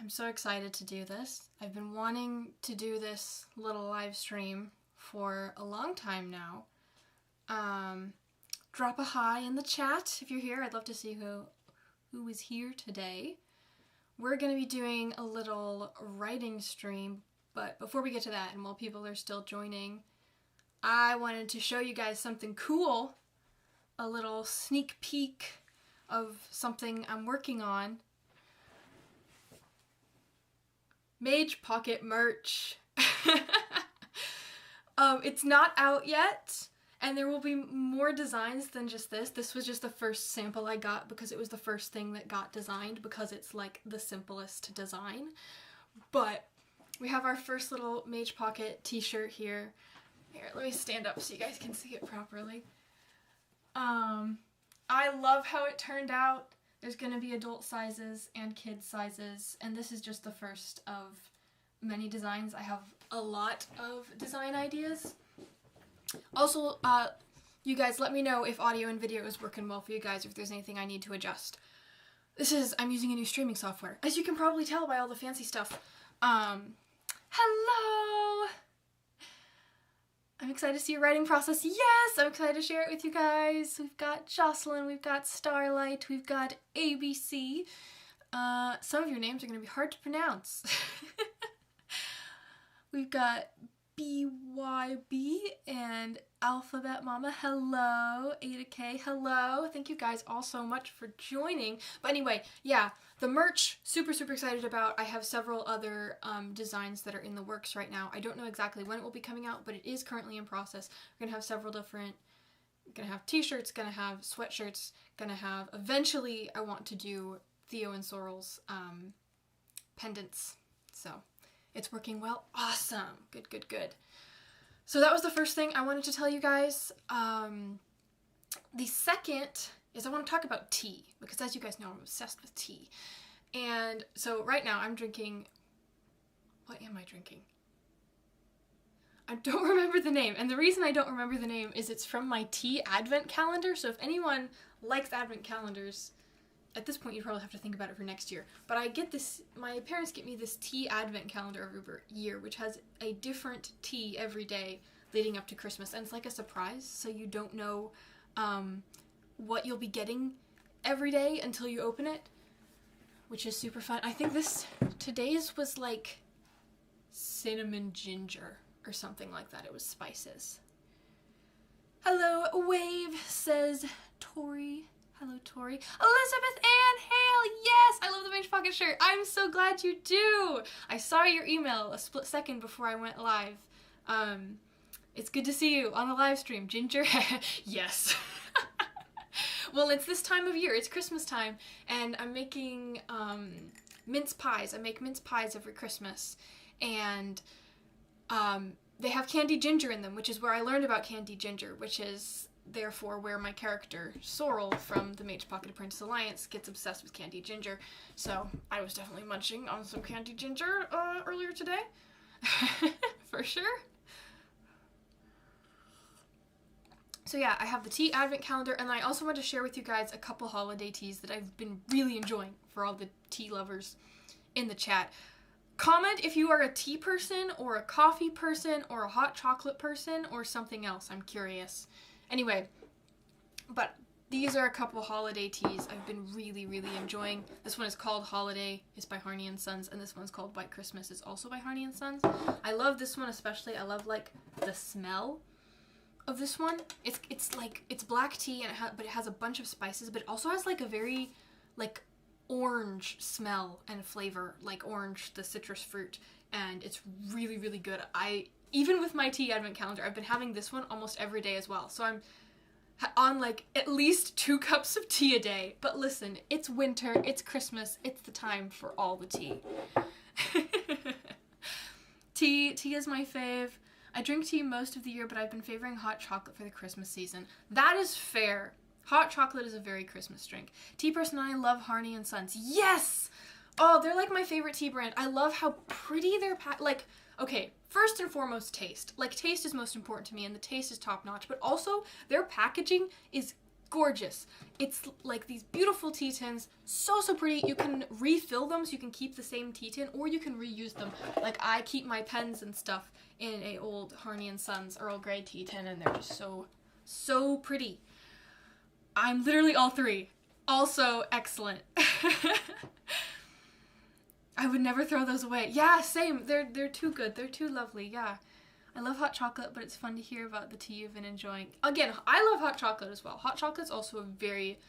I'm so excited to do this. I've been wanting to do this little live stream for a long time now. Drop a hi in the chat if you're here. I'd love to see who is here today. We're going to be doing a little writing stream, but before we get to that, and while people are still joining, I wanted to show you guys something cool, a little sneak peek of something I'm working on. Mage Pocket merch. It's not out yet, and there will be more designs than just this. This was just the first sample I got because it was the first thing that got designed, because it's like the simplest design. But we have our first little Mage Pocket t-shirt here. Here, let me stand up so you guys can see it properly. I love how it turned out. There's going to be adult sizes and kid sizes, and this is just the first of many designs. I have a lot of design ideas. Also, you guys let me know if audio and video is working well for you guys, or if there's anything I need to adjust. I'm using a new streaming software, as you can probably tell by all the fancy stuff. Hello! I'm excited to see your writing process. Yes! I'm excited to share it with you guys. We've got Jocelyn, we've got Starlight, we've got ABC. Some of your names are going to be hard to pronounce. We've got BYB and Alphabet Mama. Hello. Ada K. Hello. Thank you guys all so much for joining. But anyway, yeah, the merch, super excited about. I have several other designs that are in the works right now. I don't know exactly when it will be coming out, but it is currently in process. We're gonna have several different, gonna have t-shirts, gonna have sweatshirts, gonna have, eventually I want to do Theo and Sorrel's pendants. So it's working well. Awesome. Good. So that was the first thing I wanted to tell you guys. The second is I want to talk about tea, because as you guys know, I'm obsessed with tea. And so right now I'm drinking, what am I drinking? I don't remember the name. And the reason I don't remember the name is it's from my tea advent calendar. So if anyone likes advent calendars, at this point, you probably have to think about it for next year. But I get this, my parents get me this tea advent calendar every year, which has a different tea every day leading up to Christmas. And it's like a surprise, so you don't know what you'll be getting every day until you open it, which is super fun. I think today's was like cinnamon ginger or something like that. It was spices. Hello, Wave, says Tori. Hello, Tori. Elizabeth Ann Hale, yes! I love the Mage Pocket shirt. I'm so glad you do. I saw your email a split second before I went live. It's good to see you on the live stream. Ginger? Yes. Well, it's this time of year. It's Christmas time, and I'm making mince pies. I make mince pies every Christmas, and they have candied ginger in them, which is where I learned about candied ginger, which is therefore where my character, Sorrel, from the Mage Pocket Apprentice Alliance, gets obsessed with candied ginger. So I was definitely munching on some candied ginger earlier today. For sure. So yeah, I have the tea advent calendar, and I also want to share with you guys a couple holiday teas that I've been really enjoying for all the tea lovers in the chat. Comment if you are a tea person, or a coffee person, or a hot chocolate person, or something else. I'm curious. Anyway, but these are a couple holiday teas I've been really enjoying. This one is called Holiday, it's by Harney & Sons, and this one's called White Christmas, it's also by Harney & Sons. I love this one especially. I love like the smell of this one. It's black tea, and but it has a bunch of spices, but it also has like a very like orange smell and flavor, like orange, the citrus fruit, and it's really good. Even with my tea advent calendar, I've been having this one almost every day as well. So I'm on like at least 2 cups of tea a day. But listen, it's winter, it's Christmas, it's the time for all the tea. Tea is my fave. I drink tea most of the year, but I've been favoring hot chocolate for the Christmas season. That is fair. Hot chocolate is a very Christmas drink. Tea person and I love Harney & Sons. Yes! Oh, they're like my favorite tea brand. I love how pretty they're like, okay, first and foremost, taste. Like, taste is most important to me, and the taste is top notch, but also their packaging is gorgeous. It's like these beautiful tea tins, so pretty. You can refill them so you can keep the same tea tin, or you can reuse them. Like I keep my pens and stuff in a old Harney & Sons Earl Grey tea tin, and they're just so pretty. I'm literally all three. Also excellent. I would never throw those away. Yeah, same. They're too good. They're too lovely. Yeah. I love hot chocolate, but it's fun to hear about the tea you've been enjoying. Again, I love hot chocolate as well. Hot chocolate's also a very,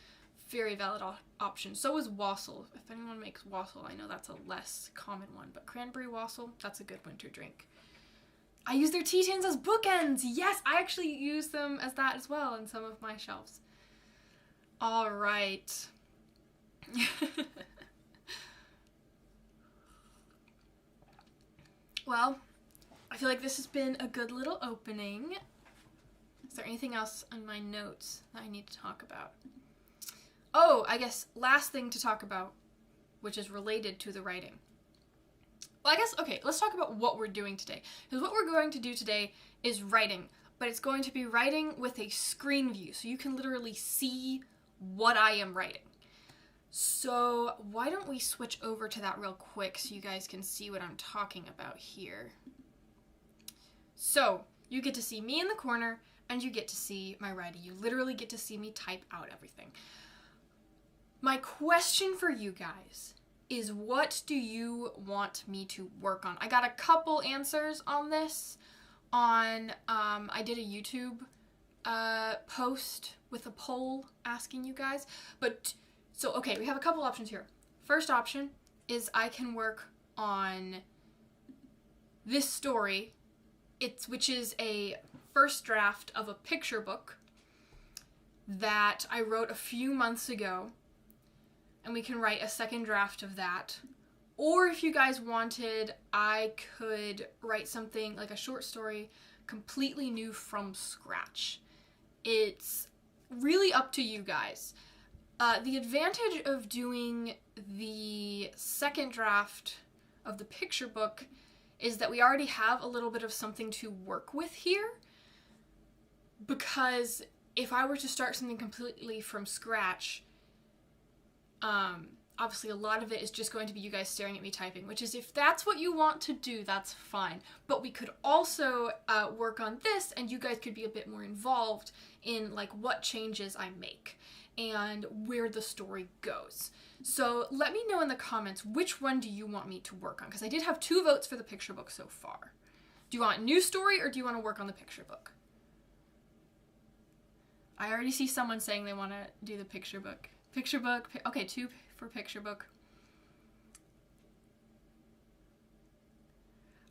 very valid option. So is wassail. If anyone makes wassail, I know that's a less common one, but cranberry wassail, that's a good winter drink. I use their tea tins as bookends. Yes, I actually use them as that as well in some of my shelves. All right. Well, I feel like this has been a good little opening. Is there anything else on my notes that I need to talk about? Oh, I guess last thing to talk about, which is related to the writing. Well, I guess, okay, let's talk about what we're doing today. Because what we're going to do today is writing, but it's going to be writing with a screen view, so you can literally see what I am writing. So why don't we switch over to that real quick so you guys can see what I'm talking about here. So you get to see me in the corner and you get to see my writing. You literally get to see me type out everything. My question for you guys is, what do you want me to work on? I got a couple answers on this on, I did a YouTube post with a poll asking you guys, but so, okay, we have a couple options here. First option is I can work on this story, which is a first draft of a picture book that I wrote a few months ago, and we can write a second draft of that. Or if you guys wanted, I could write something like a short story completely new from scratch. It's really up to you guys. The advantage of doing the second draft of the picture book is that we already have a little bit of something to work with here, because if I were to start something completely from scratch, obviously a lot of it is just going to be you guys staring at me typing, which is, if that's what you want to do, that's fine. But we could also work on this, and you guys could be a bit more involved in like what changes I make and where the story goes. So let me know in the comments, which one do you want me to work on? Because I did have 2 votes for the picture book so far. Do you want new story, or do you want to work on the picture book? I already see someone saying they want to do the picture book. Picture book, okay, 2 for picture book.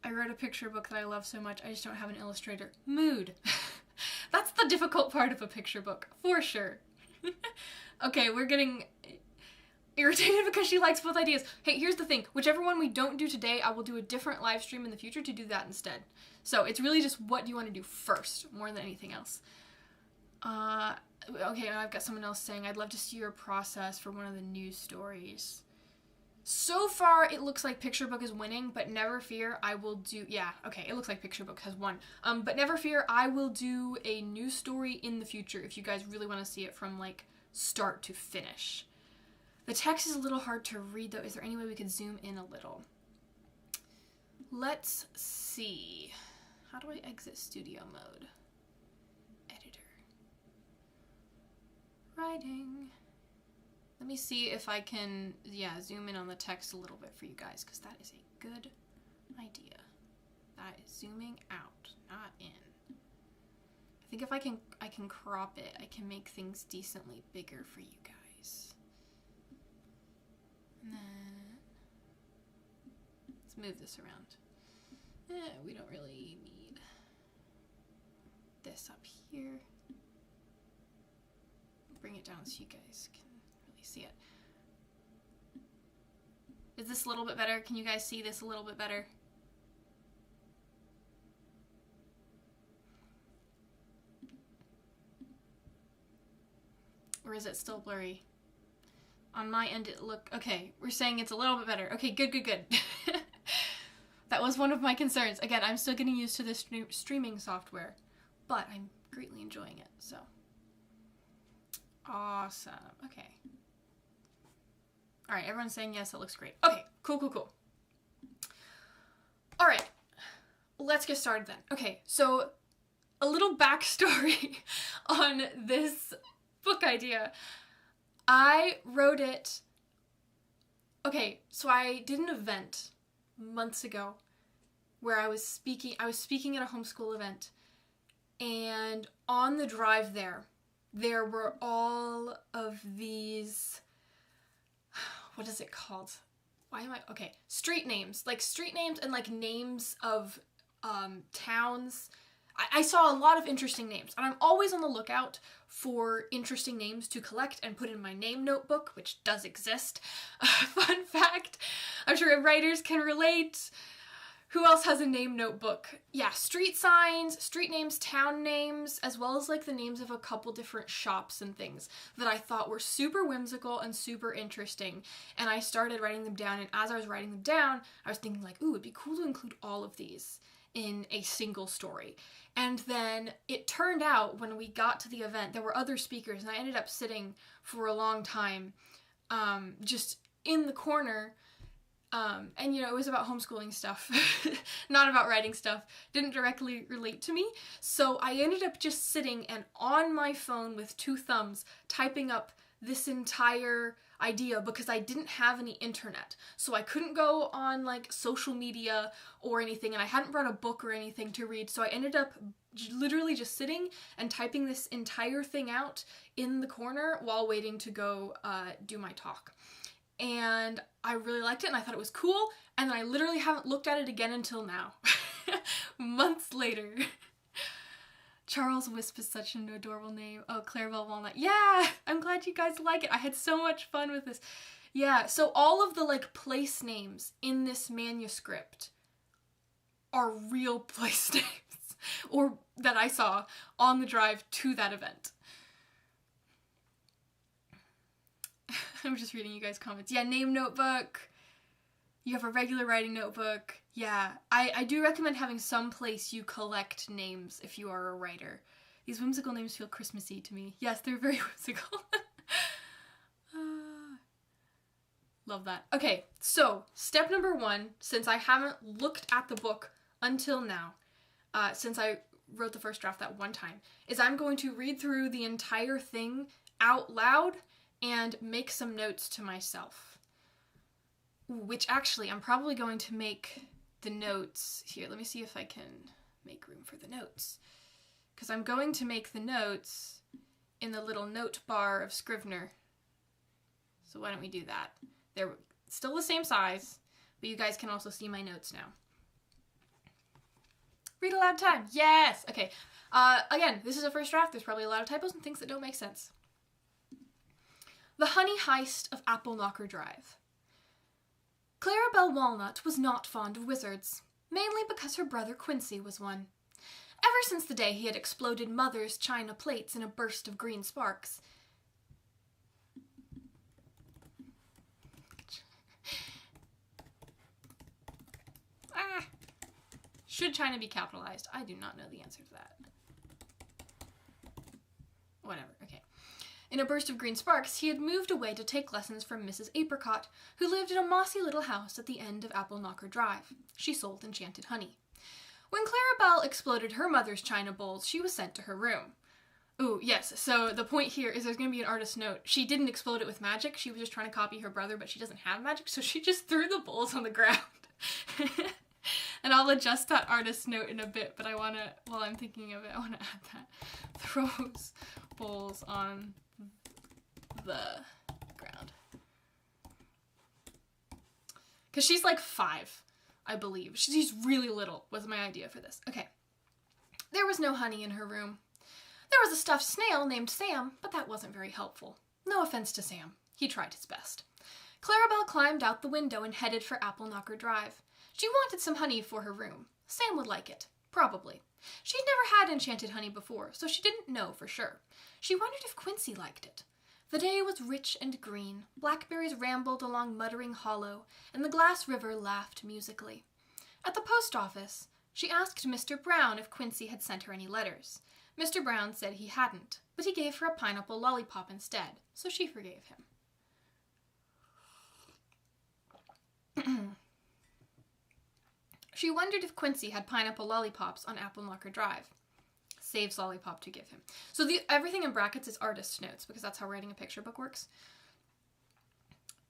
I wrote a picture book that I love so much, I just don't have an illustrator. Mood. That's the difficult part of a picture book, for sure. Okay, we're getting irritated because she likes both ideas. Hey, here's the thing. Whichever one we don't do today, I will do a different live stream in the future to do that instead. So it's really just what do you want to do first, more than anything else. Okay, I've got someone else saying, I'd love to see your process for one of the news stories. So far, it looks like Picture Book is winning, but never fear, I will do, yeah, okay, it looks like Picture Book has won. But never fear, I will do a news story in the future if you guys really want to see it from, like, start to finish. The text is a little hard to read, though. Is there any way we could zoom in a little? Let's see. How do I exit studio mode? Editor. Writing. Let me see if I can, yeah, zoom in on the text a little bit for you guys, because that is a good idea. That is zooming out, not in. I think if I can crop it, I can make things decently bigger for you guys. And then, let's move this around. We don't really need this up here. Bring it down so you guys can really see it. Is this a little bit better? Can you guys see this a little bit better? Or is it still blurry? On my end it okay, we're saying it's a little bit better. Okay, good. That was one of my concerns. Again, I'm still getting used to this streaming software, but I'm greatly enjoying it, so. Awesome. Okay. All right, everyone's saying yes, it looks great. Okay, cool, cool, cool. All right, let's get started then. Okay, so a little backstory on this book idea. I wrote it, okay, so I did an event months ago where I was speaking at a homeschool event, and on the drive there were all of these, what is it called? Okay, street names and like names of towns. I saw a lot of interesting names, and I'm always on the lookout for interesting names to collect and put in my name notebook, which does exist. Fun fact, I'm sure writers can relate. Who else has a name notebook? Yeah, street signs, street names, town names, as well as like the names of a couple different shops and things that I thought were super whimsical and super interesting. And I started writing them down, and as I was writing them down, I was thinking like, ooh, it'd be cool to include all of these in a single story. And then it turned out when we got to the event, there were other speakers, and I ended up sitting for a long time just in the corner. And you know, it was about homeschooling stuff, not about writing stuff. Didn't directly relate to me. So I ended up just sitting and on my phone with 2 thumbs typing up this entire idea because I didn't have any internet. So I couldn't go on like social media or anything, and I hadn't brought a book or anything to read. So I ended up literally just sitting and typing this entire thing out in the corner while waiting to go do my talk. And I really liked it, and I thought it was cool, and then I literally haven't looked at it again until now. Months later. Charles Wisp is such an adorable name. Oh, Clarabelle Walnut. Yeah, I'm glad you guys like it. I had so much fun with this. Yeah, so all of the like place names in this manuscript are real place names, or that I saw on the drive to that event. I'm just reading you guys' comments. Yeah, name notebook. You have a regular writing notebook. Yeah, I do recommend having some place you collect names if you are a writer. These whimsical names feel Christmassy to me. Yes, they're very whimsical. Love that. Okay, so step number 1, since I haven't looked at the book until now, since I wrote the first draft that one time, is I'm going to read through the entire thing out loud and make some notes to myself. Which actually, I'm probably going to make the notes here. Let me see if I can make room for the notes. Because I'm going to make the notes in the little note bar of Scrivener. So why don't we do that? They're still the same size, but you guys can also see my notes now. Read aloud time. Yes! Okay. Again, this is a first draft. There's probably a lot of typos and things that don't make sense. The Honey Heist of Apple Knocker Drive. Clarabelle Walnut was not fond of wizards, mainly because her brother Quincy was one. Ever since the day he had exploded Mother's china plates in a burst of green sparks. Should China be capitalized? I do not know the answer to that. Whatever, okay. In a burst of green sparks, he had moved away to take lessons from Mrs. Apricot, who lived in a mossy little house at the end of Apple Knocker Drive. She sold enchanted honey. When Clarabelle exploded her mother's china bowls, she was sent to her room. Ooh, yes, so the point here is there's going to be an artist's note. She didn't explode it with magic. She was just trying to copy her brother, but she doesn't have magic, so she just threw the bowls on the ground. And I'll adjust that artist's note in a bit, but while I'm thinking of it, I want to add that. Throws bowls on the ground. Because she's like 5, I believe. She's really little, was my idea for this. Okay. There was no honey in her room. There was a stuffed snail named Sam, but that wasn't very helpful. No offense to Sam. He tried his best. Clarabelle climbed out the window and headed for Apple Knocker Drive. She wanted some honey for her room. Sam would like it. Probably. She'd never had enchanted honey before, so she didn't know for sure. She wondered if Quincy liked it. The day was rich and green. Blackberries rambled along Muttering Hollow, and the glass river laughed musically. At the post office, She asked Mr. Brown if Quincy had sent her any letters. Mr. Brown said he hadn't, but he gave her a pineapple lollipop instead, so she forgave him. She wondered if Quincy had pineapple lollipops on Apple Knocker Drive. Saves lollipop to give him. So everything in brackets is artist's notes, because that's how writing a picture book works.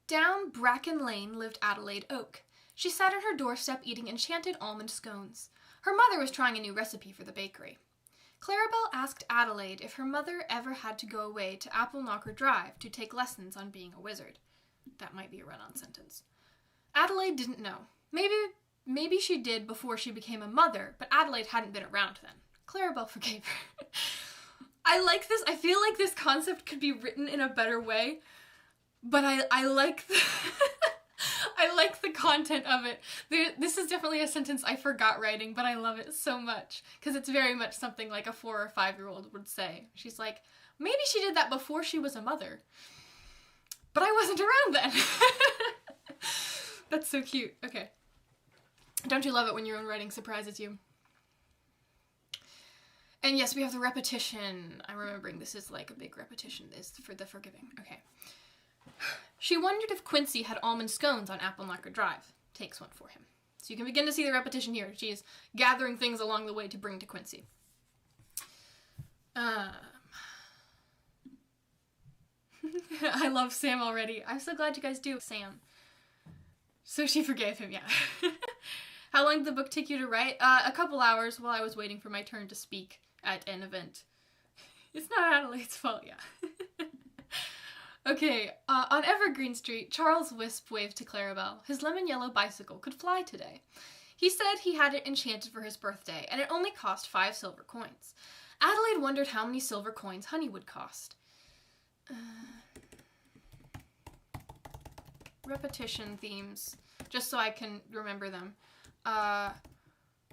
Down Bracken Lane lived Adelaide Oak. She sat on her doorstep eating enchanted almond scones. Her mother was trying a new recipe for the bakery. Clarabelle asked Adelaide if her mother ever had to go away to Apple Knocker Drive to take lessons on being a wizard. That might be a run-on sentence. Adelaide didn't know. Maybe she did before she became a mother, but Adelaide hadn't been around then. Clarabelle forgave her. I like this. I feel like this concept could be written in a better way, but I like the I like the content of it. This is definitely a sentence I forgot writing, but I love it so much because it's very much something like a 4 or 5-year-old would say. She's like, maybe she did that before she was a mother, but I wasn't around then. That's so cute. Okay. Don't you love it when your own writing surprises you? And yes, we have the repetition. I'm remembering this is like a big repetition is for the forgiving. Okay. She wondered if Quincy had almond scones on Apple Knocker Drive. Takes one for him. So you can begin to see the repetition here. She is gathering things along the way to bring to Quincy. I love Sam already. I'm so glad you guys do. Sam. So she forgave him, yeah. How long did the book take you to write? A couple hours while I was waiting for my turn to speak at an event. It's not Adelaide's fault, yeah. Okay, on Evergreen Street, Charles Wisp waved to Clarabelle. His lemon yellow bicycle could fly today. He said he had it enchanted for his birthday, and it only cost 5 silver coins. Adelaide wondered how many silver coins honey would cost. Repetition themes, just so I can remember them.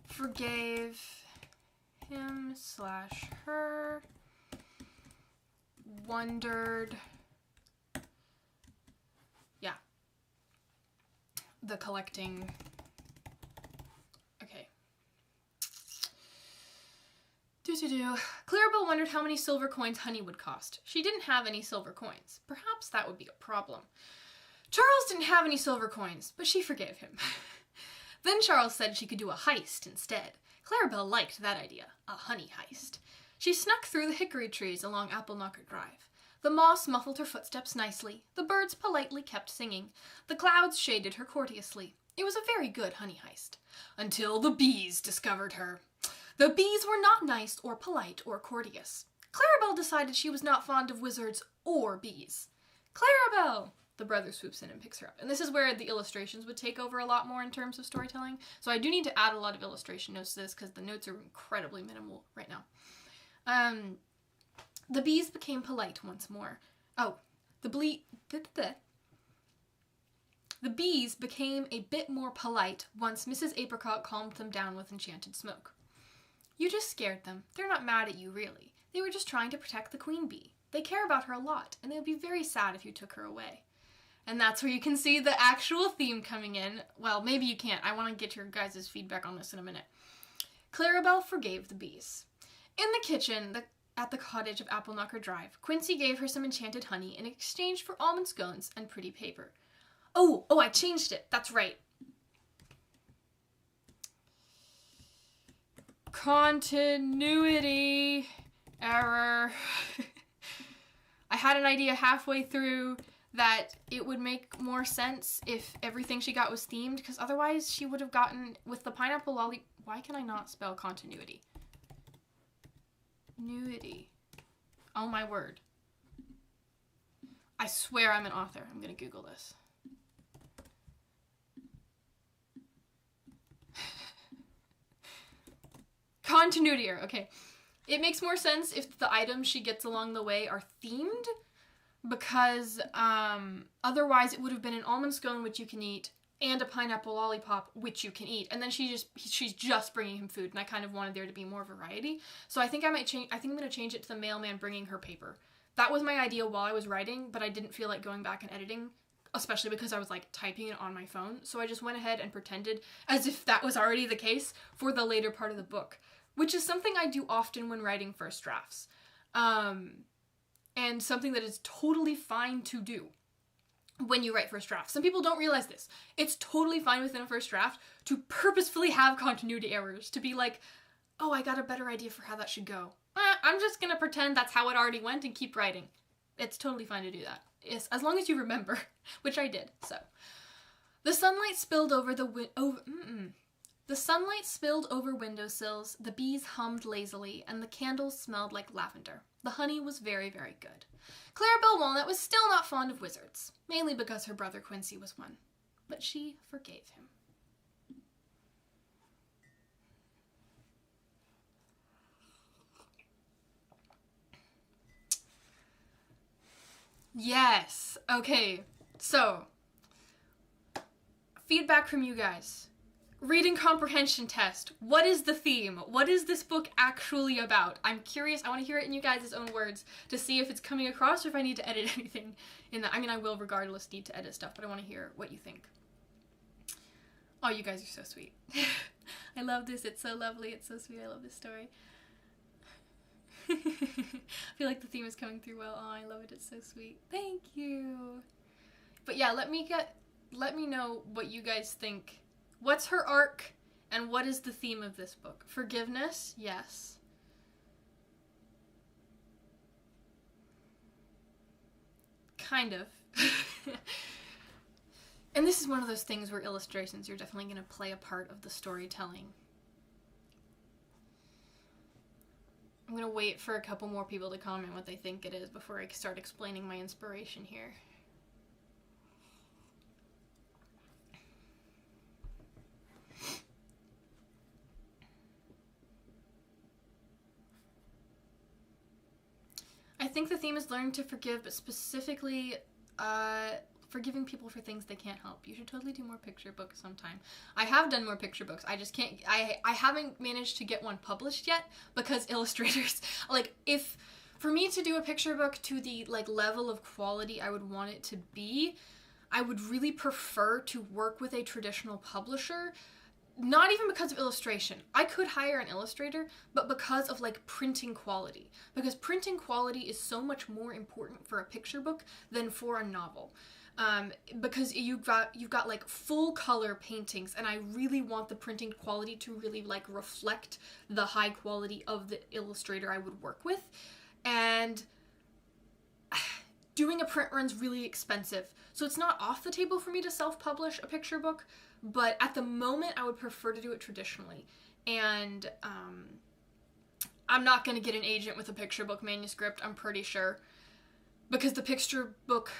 Forgave him / her. Wondered. Yeah. The collecting. Okay. Clarabelle wondered how many silver coins honey would cost. She didn't have any silver coins. Perhaps that would be a problem. Charles didn't have any silver coins, but she forgave him. Then Charles said she could do a heist instead. Clarabelle liked that idea, a honey heist. She snuck through the hickory trees along Apple Knocker Drive. The moss muffled her footsteps nicely. The birds politely kept singing. The clouds shaded her courteously. It was a very good honey heist. Until the bees discovered her. The bees were not nice or polite or courteous. Clarabelle decided she was not fond of wizards or bees. Clarabelle! The brother swoops in and picks her up. And this is where the illustrations would take over a lot more in terms of storytelling. So I do need to add a lot of illustration notes to this because the notes are incredibly minimal right now. The bees became polite once more. Oh, the bees became a bit more polite once Mrs. Apricot calmed them down with enchanted smoke. You just scared them. They're not mad at you, really. They were just trying to protect the queen bee. They care about her a lot, and they would be very sad if you took her away. And that's where you can see the actual theme coming in. Well, maybe you can't. I want to get your guys' feedback on this in a minute. Clarabelle forgave the bees. In the kitchen, at the cottage of Apple Knocker Drive, Quincy gave her some enchanted honey in exchange for almond scones and pretty paper. Oh, I changed it. That's right. Continuity error. I had an idea halfway through that it would make more sense if everything she got was themed, because otherwise she would have gotten, with the pineapple lolly, why can I not spell continuity? Nuity. Oh my word. I swear I'm an author. I'm gonna Google this. Continuity error, okay. It makes more sense if the items she gets along the way are themed, because otherwise it would have been an almond scone, which you can eat, and a pineapple lollipop, which you can eat. And then she's just bringing him food, and I kind of wanted there to be more variety. So I think I'm going to change it to the mailman bringing her paper. That was my idea while I was writing, but I didn't feel like going back and editing especially because I was like typing it on my phone. So I just went ahead and pretended as if that was already the case for the later part of the book, which is something I do often when writing first drafts. And something that is totally fine to do when you write first drafts. Some people don't realize this. It's totally fine within a first draft to purposefully have continuity errors, to be like, oh, I got a better idea for how that should go. I'm just gonna pretend that's how it already went and keep writing. It's totally fine to do that. Yes, as long as you remember, which I did. So, the sunlight spilled over the sunlight spilled over windowsills, the bees hummed lazily, and the candles smelled like lavender. The honey was very, very good. Clarabelle Walnut was still not fond of wizards, mainly because her brother Quincy was one. But she forgave him. Yes. Okay. So, feedback from you guys. Reading comprehension test. What is the theme? What is this book actually about? I'm curious. I want to hear it in you guys' own words to see if it's coming across or if I need to edit anything in that. I mean, I will regardless need to edit stuff, but I want to hear what you think. Oh, you guys are so sweet. I love this. It's so lovely. It's so sweet. I love this story. I feel like the theme is coming through well. Oh, I love it. It's so sweet. Thank you. But yeah, let me know what you guys think. What's her arc, and what is the theme of this book? Forgiveness? Yes. Kind of. And this is one of those things where illustrations are definitely going to play a part of the storytelling. I'm going to wait for a couple more people to comment what they think it is before I start explaining my inspiration here. I think the theme is learning to forgive, but specifically forgiving people for things they can't help. You should totally do more picture books sometime. I have done more picture books. I just can't, I haven't managed to get one published yet because illustrators, like, if, for me to do a picture book to the, like, level of quality I would want it to be, I would really prefer to work with a traditional publisher. Not even because of illustration. I could hire an illustrator, but because of, like, printing quality. Because printing quality is so much more important for a picture book than for a novel. Because you've got like full color paintings, and I really want the printing quality to really like reflect the high quality of the illustrator I would work with. And doing a print run's really expensive. So it's not off the table for me to self-publish a picture book, but at the moment I would prefer to do it traditionally. And I'm not going to get an agent with a picture book manuscript, I'm pretty sure. Because the picture book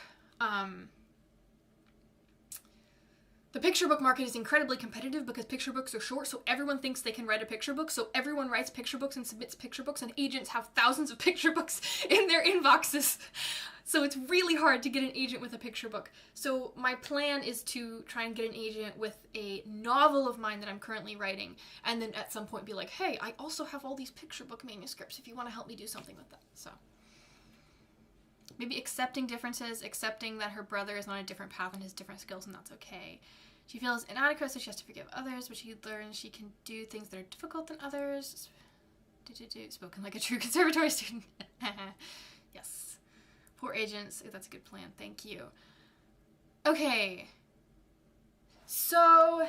market is incredibly competitive because picture books are short, so everyone thinks they can write a picture book, so everyone writes picture books and submits picture books, and agents have thousands of picture books in their inboxes. So it's really hard to get an agent with a picture book. So my plan is to try and get an agent with a novel of mine that I'm currently writing, and then at some point be like, hey, I also have all these picture book manuscripts if you want to help me do something with them. So maybe accepting differences, accepting that her brother is on a different path and has different skills, and that's okay. She feels inadequate, so she has to forgive others, but she learns she can do things that are difficult than others. Spoken like a true conservatory student. Yes. Poor agents. That's a good plan. Thank you. Okay. So,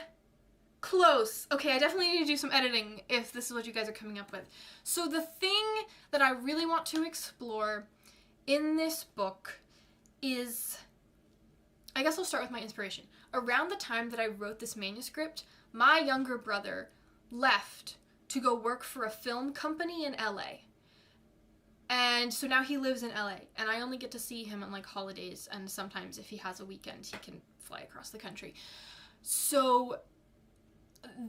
close. Okay, I definitely need to do some editing if this is what you guys are coming up with. So the thing that I really want to explore in this book is, I guess I'll start with my inspiration. Around the time that I wrote this manuscript, my younger brother left to go work for a film company in LA. And so now he lives in LA, and I only get to see him on like holidays, and sometimes if he has a weekend, he can fly across the country. So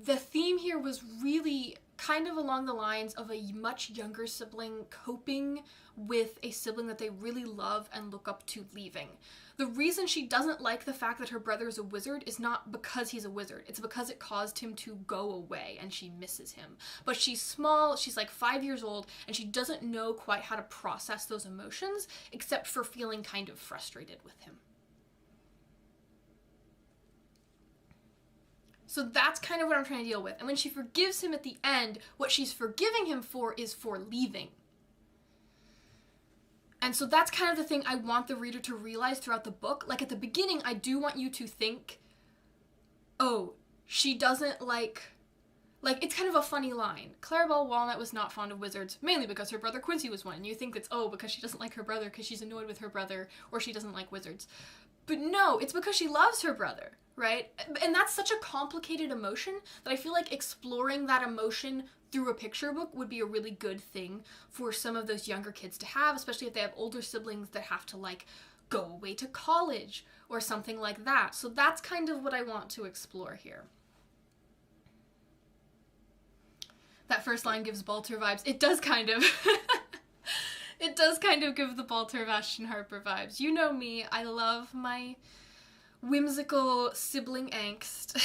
the theme here was really kind of along the lines of a much younger sibling coping with a sibling that they really love and look up to leaving. The reason she doesn't like the fact that her brother is a wizard is not because he's a wizard. It's because it caused him to go away and she misses him. But she's small, she's like 5 years old, and she doesn't know quite how to process those emotions except for feeling kind of frustrated with him. So that's kind of what I'm trying to deal with. And when she forgives him at the end, what she's forgiving him for is for leaving. And so that's kind of the thing I want the reader to realize throughout the book. Like, at the beginning, I do want you to think, oh, she doesn't like, it's kind of a funny line. Clarabelle Walnut was not fond of wizards, mainly because her brother Quincy was one. And you think it's, oh, because she doesn't like her brother, because she's annoyed with her brother, or she doesn't like wizards. But no, it's because she loves her brother, right? And that's such a complicated emotion that I feel like exploring that emotion through a picture book would be a really good thing for some of those younger kids to have, especially if they have older siblings that have to, like, go away to college or something like that. So that's kind of what I want to explore here. That first line gives Balter vibes. It does kind of. It does kind of give the Balter of Ashton Harper vibes. You know me, I love my whimsical sibling angst.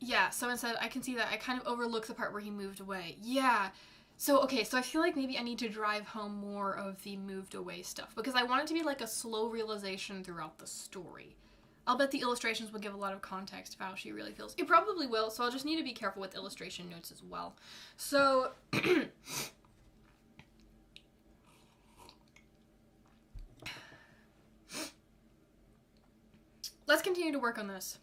Yeah, someone said, I can see that. I kind of overlooked the part where he moved away. Yeah. So, okay, so I feel like maybe I need to drive home more of the moved away stuff, because I want it to be like a slow realization throughout the story. I'll bet the illustrations will give a lot of context of how she really feels. It probably will, so I'll just need to be careful with illustration notes as well. So, let's continue to work on this.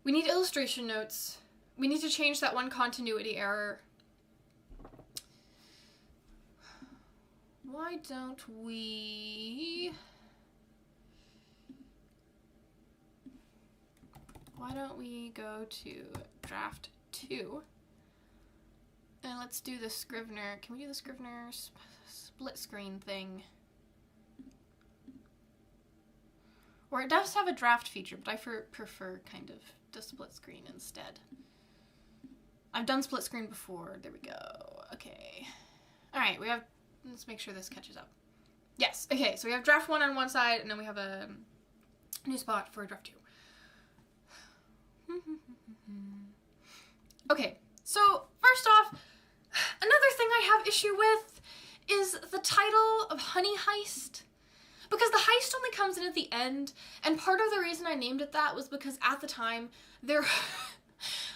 We need illustration notes. We need to change that one continuity error. Why don't we go to draft 2 and let's do the Scrivener. Can we do the Scrivener split screen thing? Or it does have a draft feature, but I prefer kind of the split screen instead. I've done split screen before. There we go. Okay. Alright, let's make sure this catches up. Yes, okay, so we have draft 1 on one side, and then we have a new spot for draft 2. Okay, so first off, another thing I have issue with is the title of Honey Heist. Because the heist only comes in at the end, and part of the reason I named it that was because at the time,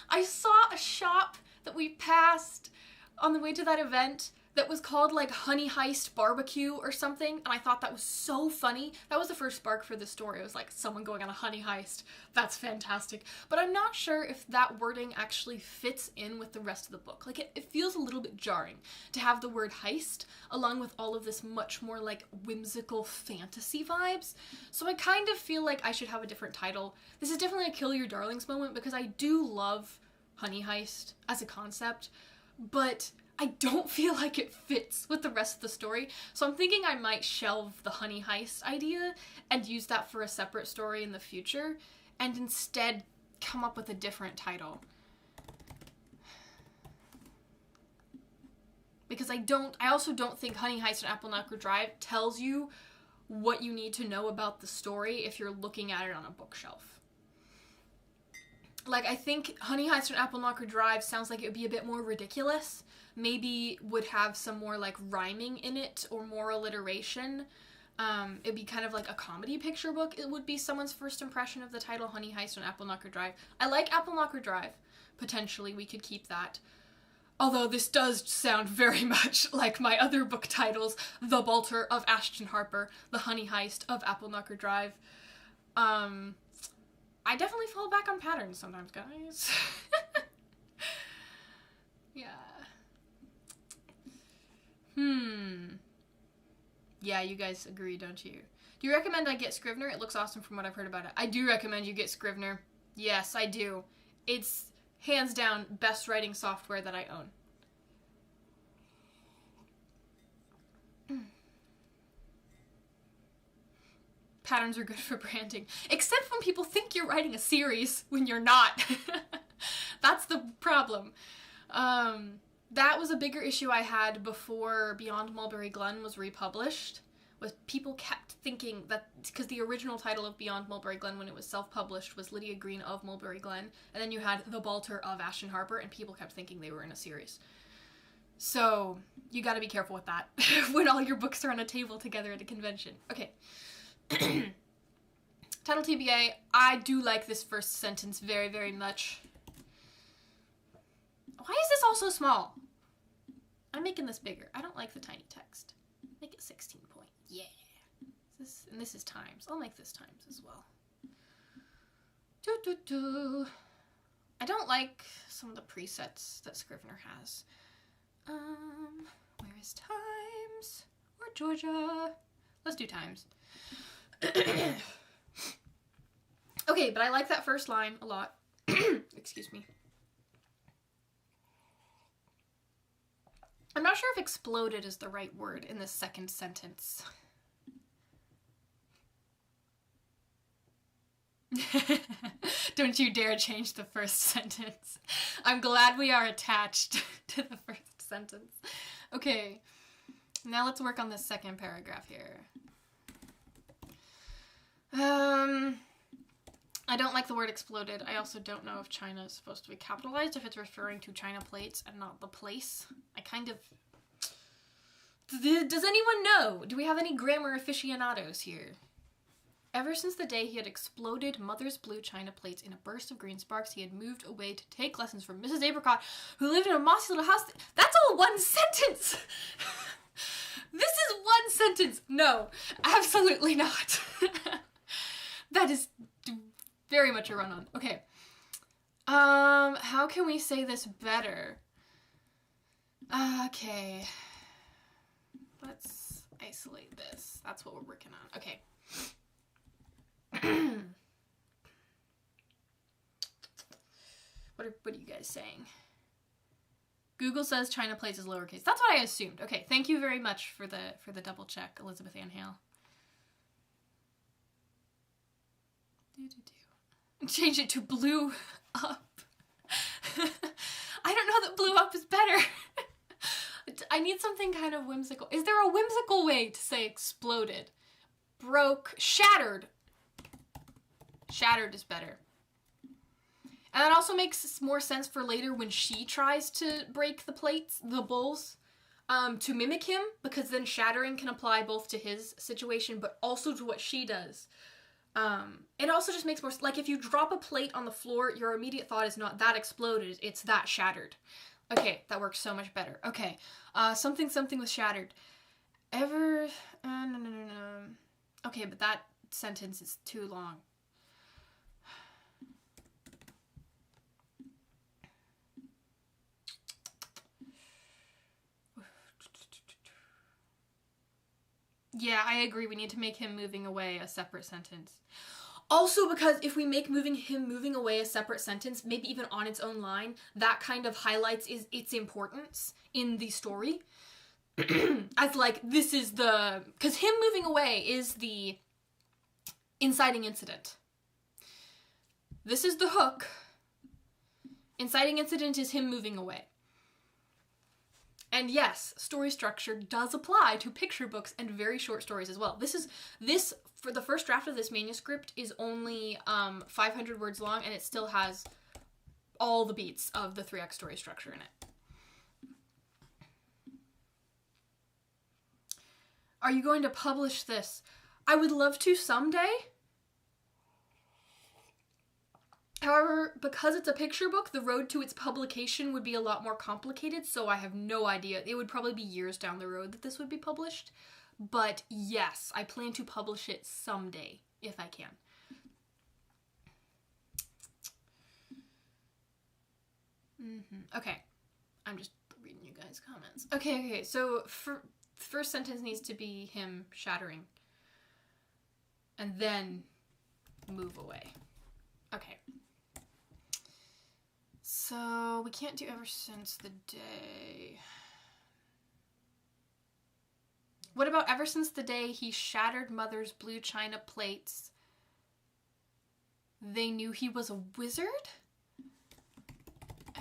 I saw a shop that we passed on the way to that event that was called like Honey Heist Barbecue or something, and I thought that was so funny. That was the first spark for the story. It was like someone going on a honey heist. That's fantastic. But I'm not sure if that wording actually fits in with the rest of the book. Like it feels a little bit jarring to have the word heist along with all of this much more like whimsical fantasy vibes. So I kind of feel like I should have a different title. This is definitely a kill your darlings moment because I do love Honey Heist as a concept, but I don't feel like it fits with the rest of the story, so I'm thinking I might shelve the Honey Heist idea and use that for a separate story in the future, and instead come up with a different title. Because I also don't think Honey Heist and Apple Knocker Drive tells you what you need to know about the story if you're looking at it on a bookshelf. Like, I think Honey Heist and Apple Knocker Drive sounds like it would be a bit more ridiculous. Maybe would have some more, like, rhyming in it or more alliteration. It'd be kind of like a comedy picture book. It would be someone's first impression of the title Honey Heist and Apple Knocker Drive. I like Apple Knocker Drive. Potentially, we could keep that. Although this does sound very much like my other book titles, The Balter of Ashton Harper, The Honey Heist of Apple Knocker Drive. I definitely fall back on patterns sometimes, guys. Yeah. Yeah, you guys agree, don't you? Do you recommend I get Scrivener? It looks awesome from what I've heard about it. I do recommend you get Scrivener. Yes, I do. It's hands down best writing software that I own. Patterns are good for branding. Except when people think you're writing a series when you're not. That's the problem. That was a bigger issue I had before Beyond Mulberry Glen was republished, was people kept thinking that, because the original title of Beyond Mulberry Glen when it was self-published was Lydia Green of Mulberry Glen, and then you had The Balter of Ashton Harper, and people kept thinking they were in a series. So, you gotta be careful with that when all your books are on a table together at a convention. Okay. Title TBA, I do like this first sentence very, very much. Why is this all so small? I'm making this bigger. I don't like the tiny text. Make it 16 point. Yeah. And this is times. I'll make this times as well. I don't like some of the presets that Scrivener has. Where is times? Or Georgia? Let's do times. Okay, but I like that first line a lot. Excuse me. I'm not sure if exploded is the right word in the second sentence. Don't you dare change the first sentence. I'm glad we are attached to the first sentence. Okay, now let's work on this second paragraph here. I don't like the word exploded. I also don't know if China is supposed to be capitalized, if it's referring to China plates and not the place. I kind of... Does anyone know? Do we have any grammar aficionados here? Ever since the day he had exploded Mother's blue china plates in a burst of green sparks, he had moved away to take lessons from Mrs. Apricot, who lived in a mossy little house. That's all one sentence! This is one sentence! No, absolutely not. That is very much a run-on. Okay. How can we say this better? Okay. Let's isolate this. That's what we're working on. Okay. What are you guys saying? Google says China plates is lowercase. That's what I assumed. Okay, thank you very much for the double check, Elizabeth Ann Hale. Change it to blew up. I don't know that blew up is better. I need something kind of whimsical. Is there a whimsical way to say exploded? Broke, shattered. Shattered is better. And that also makes more sense for later when she tries to break the plates, the bowls, to mimic him, because then shattering can apply both to his situation but also to what she does. It also just makes more, like if you drop a plate on the floor, your immediate thought is not that exploded, it's that shattered. Okay, that works so much better. Okay, something with shattered. No. Okay, but that sentence is too long. Yeah, I agree. We need to make him moving away a separate sentence. Also, because if we make him moving away a separate sentence, maybe even on its own line, that kind of highlights its importance in the story. As like, this is the... Because him moving away is the inciting incident. This is the hook. Inciting incident is him moving away. And yes, story structure does apply to picture books and very short stories as well. This for the first draft of this manuscript is only 500 words long, and it still has all the beats of the 3x story structure in it. Are you going to publish this? I would love to someday. However, because it's a picture book, the road to its publication would be a lot more complicated, so I have no idea. It would probably be years down the road that this would be published. But yes, I plan to publish it someday, if I can. Okay, I'm just reading you guys' comments. Okay, so the first sentence needs to be him shattering. And then move away. Okay. So, we can't do ever since the day. What about ever since the day he shattered Mother's blue china plates? They knew he was a wizard?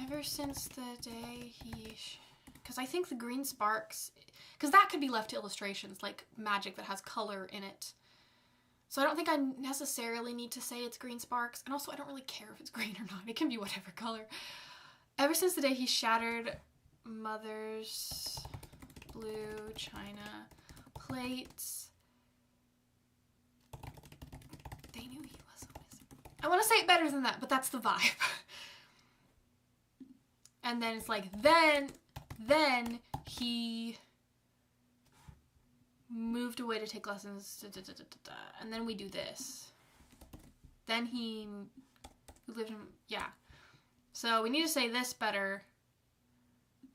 Ever since the day he... Because I think the green sparks... Because that could be left to illustrations, like magic that has color in it. So I don't think I necessarily need to say it's green sparks. And also, I don't really care if it's green or not. It can be whatever color. Ever since the day he shattered Mother's blue china plates, I want to say it better than that, but that's the vibe. And then it's like, then he moved away to take lessons, and then we do this. Then he lived in, yeah. So we need to say this better.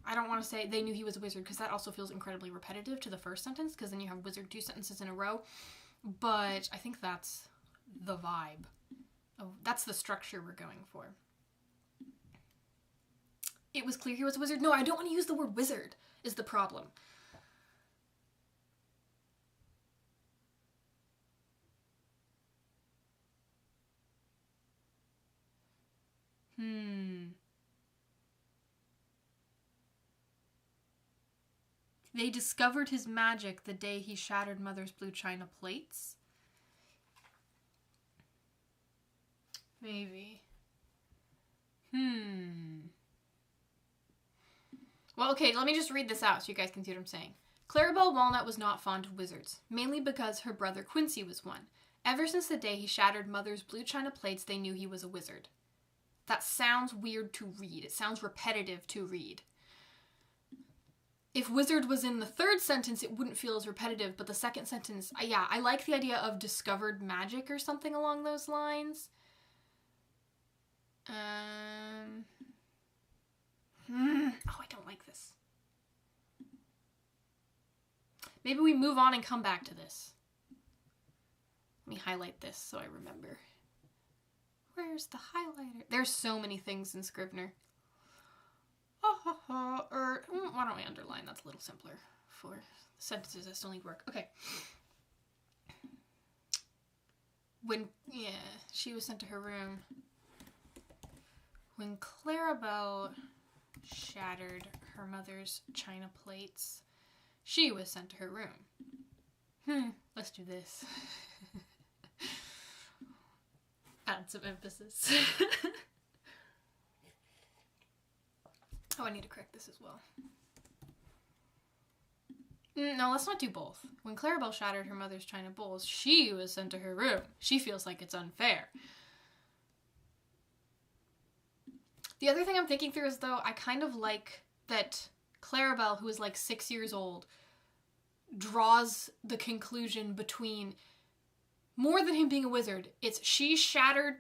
I don't want to say they knew he was a wizard, because that also feels incredibly repetitive to the first sentence, because then you have wizard 2 sentences in a row. But I think that's the vibe. Oh, that's the structure we're going for. It was clear he was a wizard. No, I don't want to use the word wizard, is the problem. They discovered his magic the day he shattered Mother's blue china plates. Maybe. Well, okay, let me just read this out so you guys can see what I'm saying. Clarabelle Walnut was not fond of wizards, mainly because her brother Quincy was one. Ever since the day he shattered Mother's blue china plates, they knew he was a wizard. That sounds weird to read. It sounds repetitive to read. If wizard was in the third sentence, it wouldn't feel as repetitive, but the second sentence, yeah, I like the idea of discovered magic or something along those lines. Oh, I don't like this. Maybe we move on and come back to this. Let me highlight this so I remember. Where's the highlighter? There's so many things in Scrivener. Why don't we underline? That's a little simpler for sentences that still need work. Okay. She was sent to her room. When Clarabelle shattered her mother's china plates, she was sent to her room. Let's do this. Add some emphasis. Oh, I need to correct this as well. No, let's not do both. When Clarabelle shattered her mother's china bowls, she was sent to her room. She feels like it's unfair. The other thing I'm thinking through is, though, I kind of like that Clarabelle, who is like 6 years old, draws the conclusion between, more than him being a wizard, it's he shattered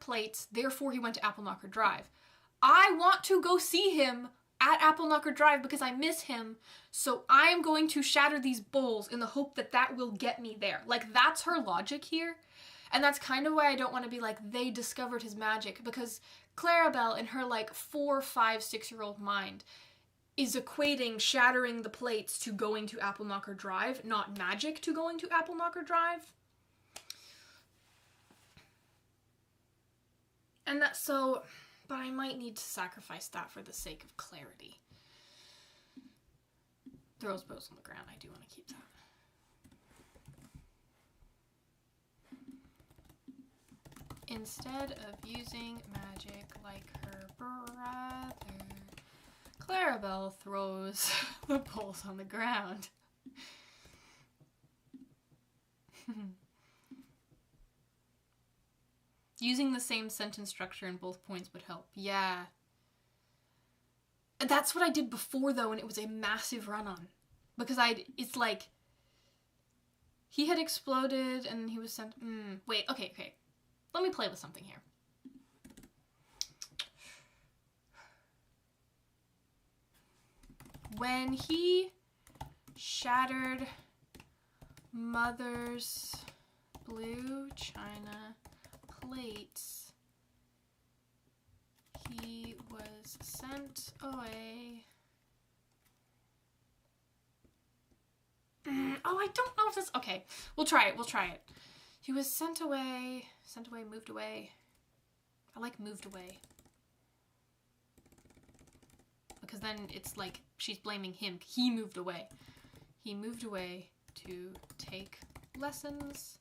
plates, therefore he went to Appleknocker Drive. I want to go see him at Appleknocker Drive because I miss him, so I'm going to shatter these bowls in the hope that that will get me there. Like, that's her logic here. And that's kind of why I don't want to be like, they discovered his magic, because Clarabelle, in her like 4, 5, 6-year-old mind, is equating shattering the plates to going to Appleknocker Drive, not magic to going to Appleknocker Drive. And that's so, but I might need to sacrifice that for the sake of clarity. Throws bows on the ground, I do want to keep that. Instead of using magic like her brother, Clarabelle throws the bowls on the ground. Using the same sentence structure in both points would help. Yeah. That's what I did before, though, and it was a massive run-on. Because it's like, he had exploded and he was sent, wait, okay. Let me play with something here. When he shattered Mother's blue china plates, he was sent away. Oh, I don't know if this... Okay, we'll try it. He was sent away, moved away. I like moved away. Because then it's like she's blaming him. He moved away. He moved away to take lessons.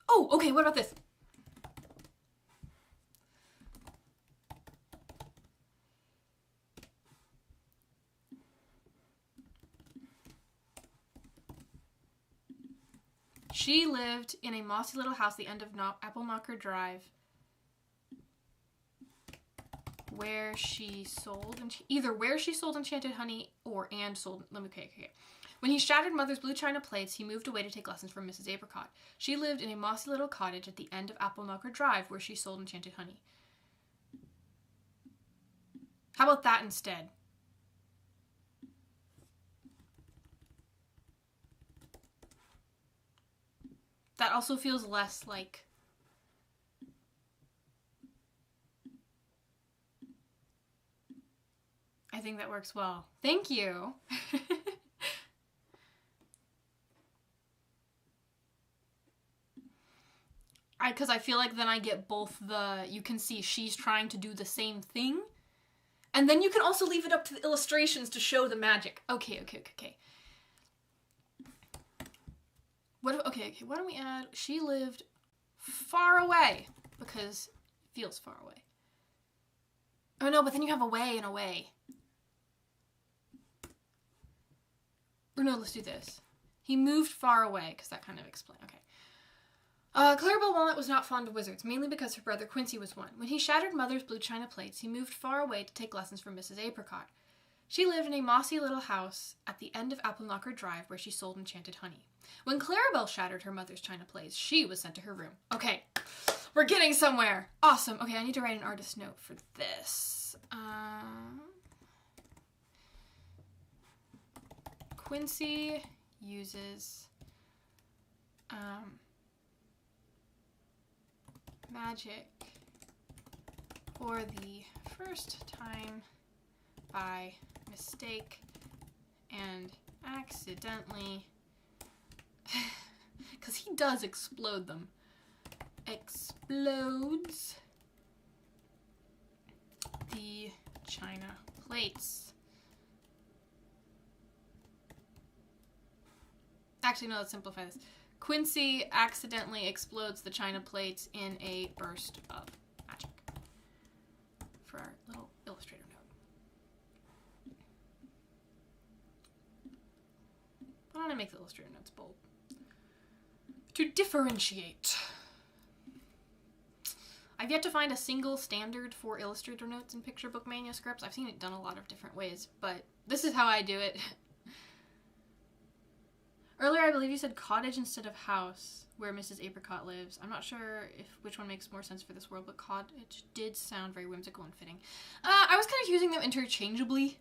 Oh, okay, what about this? She lived in a mossy little house at the end of Apple Knocker Drive, where she sold enchanted honey and sold. Okay. When he shattered Mother's blue china plates, he moved away to take lessons from Mrs. Apricot. She lived in a mossy little cottage at the end of Apple Knocker Drive, where she sold enchanted honey. How about that instead? That also feels less like... I think that works well. Thank you. Because I feel like then I get both you can see she's trying to do the same thing, and then you can also leave it up to the illustrations to show the magic. Okay. Why don't we add, she lived far away, because it feels far away. Oh no, but then you have away and away. Or no, let's do this. He moved far away, because that kind of explains. Okay. Clarabelle Walnut was not fond of wizards, mainly because her brother Quincy was one. When he shattered Mother's blue china plates, he moved far away to take lessons from Mrs. Apricot. She lived in a mossy little house at the end of Apple Knocker Drive, where she sold enchanted honey. When Clarabelle shattered her mother's china plates, she was sent to her room. Okay, we're getting somewhere. Awesome. Okay, I need to write an artist note for this. Quincy uses magic for the first time by mistake and accidentally, because he does explode them, explodes the china plates. Actually, no, let's simplify this. Quincy accidentally explodes the china plates in a burst of magic. For our little illustrator note. Why don't I make the illustrator notes bold? To differentiate. I've yet to find a single standard for illustrator notes in picture book manuscripts. I've seen it done a lot of different ways, but this is how I do it. Earlier, I believe you said cottage instead of house, where Mrs. Apricot lives. I'm not sure which one makes more sense for this world, but cottage did sound very whimsical and fitting. I was kind of using them interchangeably,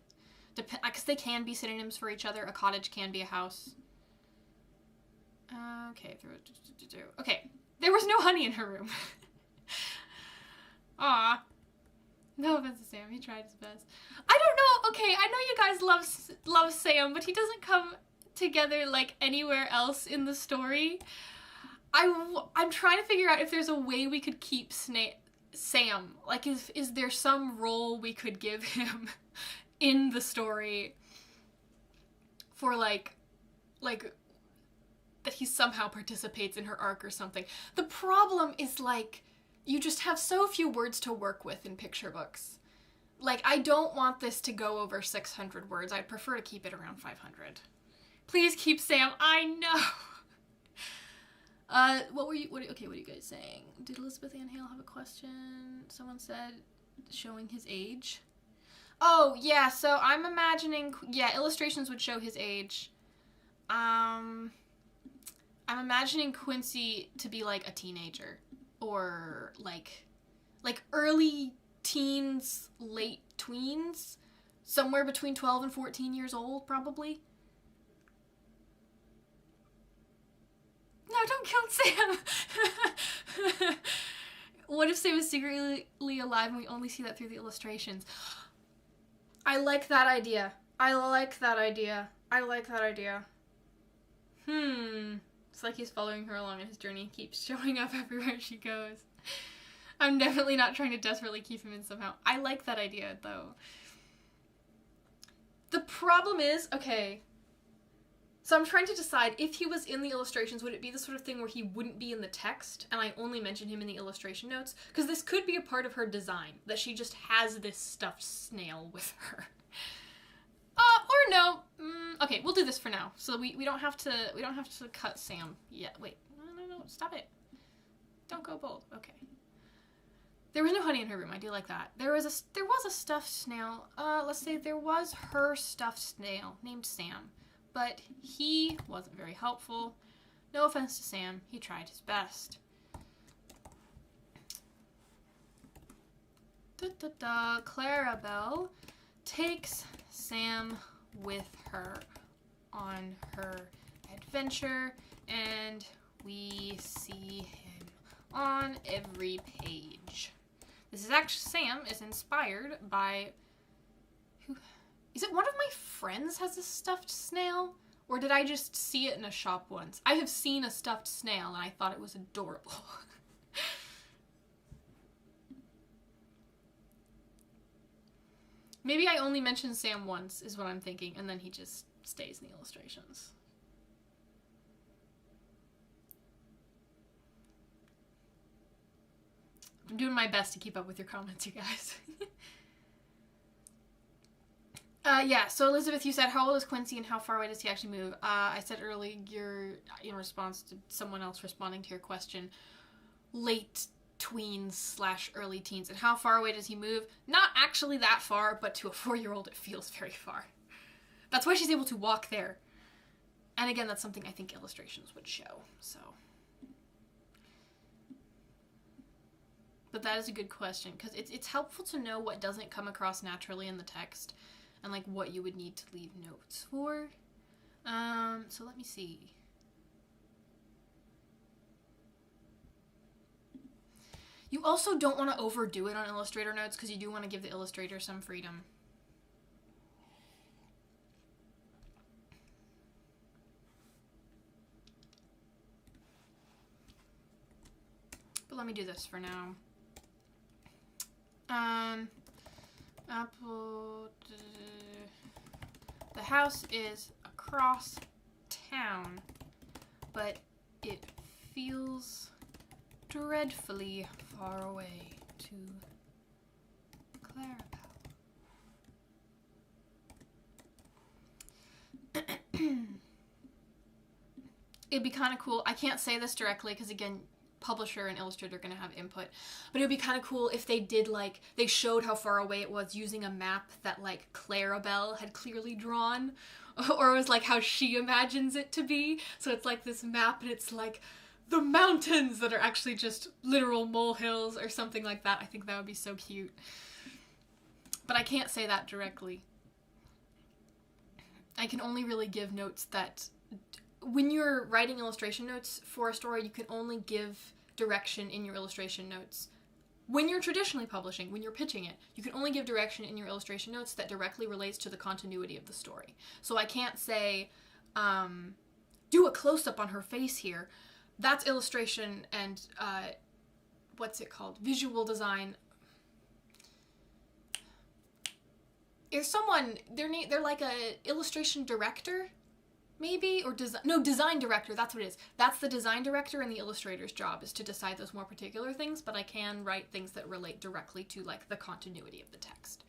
because they can be synonyms for each other. A cottage can be a house. Okay, okay. There was no honey in her room. Aw. No offense to Sam, he tried his best. I don't know, okay, I know you guys love Sam, but he doesn't come together like anywhere else in the story. I'm trying to figure out if there's a way we could keep Sam. Like, is there some role we could give him in the story for like that he somehow participates in her arc or something. The problem is, like, you just have so few words to work with in picture books. Like, I don't want this to go over 600 words. I'd prefer to keep it around 500. Please keep Sam. I know. What are you guys saying? Did Elizabeth Ann Hale have a question? Someone said showing his age. Oh, yeah, so I'm imagining, yeah, illustrations would show his age. I'm imagining Quincy to be like a teenager, or like early teens, late tweens, somewhere between 12 and 14 years old, probably. No, don't kill Sam! What if Sam is secretly alive and we only see that through the illustrations? I like that idea. It's like he's following her along on his journey and keeps showing up everywhere she goes. I'm definitely not trying to desperately keep him in somehow. I like that idea, though. The problem is, okay, so I'm trying to decide if he was in the illustrations, would it be the sort of thing where he wouldn't be in the text and I only mention him in the illustration notes? Because this could be a part of her design, that she just has this stuffed snail with her. Or no. Okay, we'll do this for now. So we don't have to cut Sam yet. Wait. stop it. Don't go bold. Okay. There was no honey in her room. I do like that. There was a stuffed snail. Let's say there was her stuffed snail named Sam, but he wasn't very helpful. No offense to Sam. He tried his best. Clarabelle takes Sam with her on her adventure, and we see him on every page. This is actually, Sam is inspired by, who, is it one of my friends has a stuffed snail? Or did I just see it in a shop once? I have seen a stuffed snail and I thought it was adorable. Maybe I only mentioned Sam once is what I'm thinking, and then he just stays in the illustrations. I'm doing my best to keep up with your comments, you guys. Yeah, so Elizabeth, you said, how old is Quincy and how far away does he actually move? I said earlier, in response to someone else responding to your question, late tweens / early teens. And how far away does he move? Not actually that far, but to a 4-year-old it feels very far. That's why she's able to walk there. And again, that's something I think illustrations would show, so. But that is a good question, because it's helpful to know what doesn't come across naturally in the text, and like what you would need to leave notes for. So let me see. You also don't want to overdo it on Illustrator notes, because you do want to give the illustrator some freedom. But let me do this for now. The house is across town, but it feels dreadfully far away to Clarabelle. It'd be kind of cool. I can't say this directly because, again, publisher and illustrator are going to have input, but it would be kind of cool if they did, like, they showed how far away it was using a map that, like, Clarabelle had clearly drawn, or it was, like, how she imagines it to be. So it's, like, this map, and it's, like, the mountains that are actually just literal molehills or something like that. I think that would be so cute. But I can't say that directly. I can only really give notes that... When you're writing illustration notes for a story, you can only give direction in your illustration notes. When you're traditionally publishing, when you're pitching it, you can only give direction in your illustration notes that directly relates to the continuity of the story. So I can't say, do a close-up on her face here. That's illustration and, what's it called? Visual design. Is someone, they're like a illustration director? Maybe, or design director, that's what it is. That's the design director, and the illustrator's job is to decide those more particular things, but I can write things that relate directly to, like, the continuity of the text.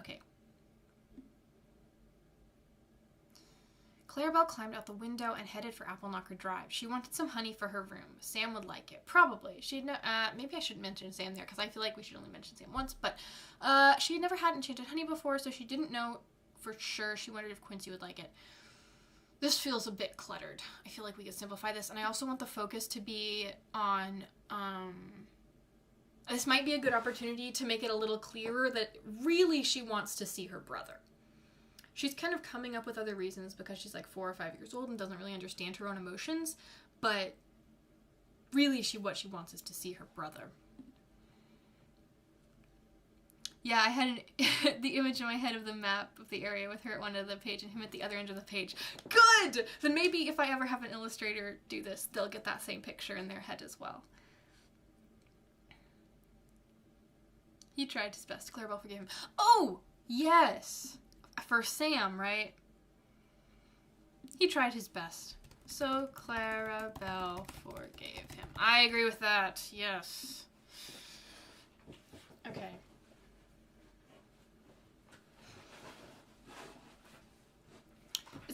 Okay. Clarabelle climbed out the window and headed for Apple Knocker Drive. She wanted some honey for her room. Sam would like it. Probably. Maybe I should mention Sam there, because I feel like we should only mention Sam once, but she had never had enchanted honey before, so she didn't know for sure. She wondered if Quincy would like it. This feels a bit cluttered. I feel like we could simplify this, and I also want the focus to be on, this might be a good opportunity to make it a little clearer that really she wants to see her brother. She's kind of coming up with other reasons because she's like 4 or 5 years old and doesn't really understand her own emotions, but really what she wants is to see her brother. Yeah, I had the image in my head of the map of the area with her at one end of the page and him at the other end of the page. Good! Then maybe if I ever have an illustrator do this, they'll get that same picture in their head as well. He tried his best. Clarabelle forgave him. Oh! Yes! For Sam, right? He tried his best. So Clarabelle forgave him. I agree with that. Yes. Okay.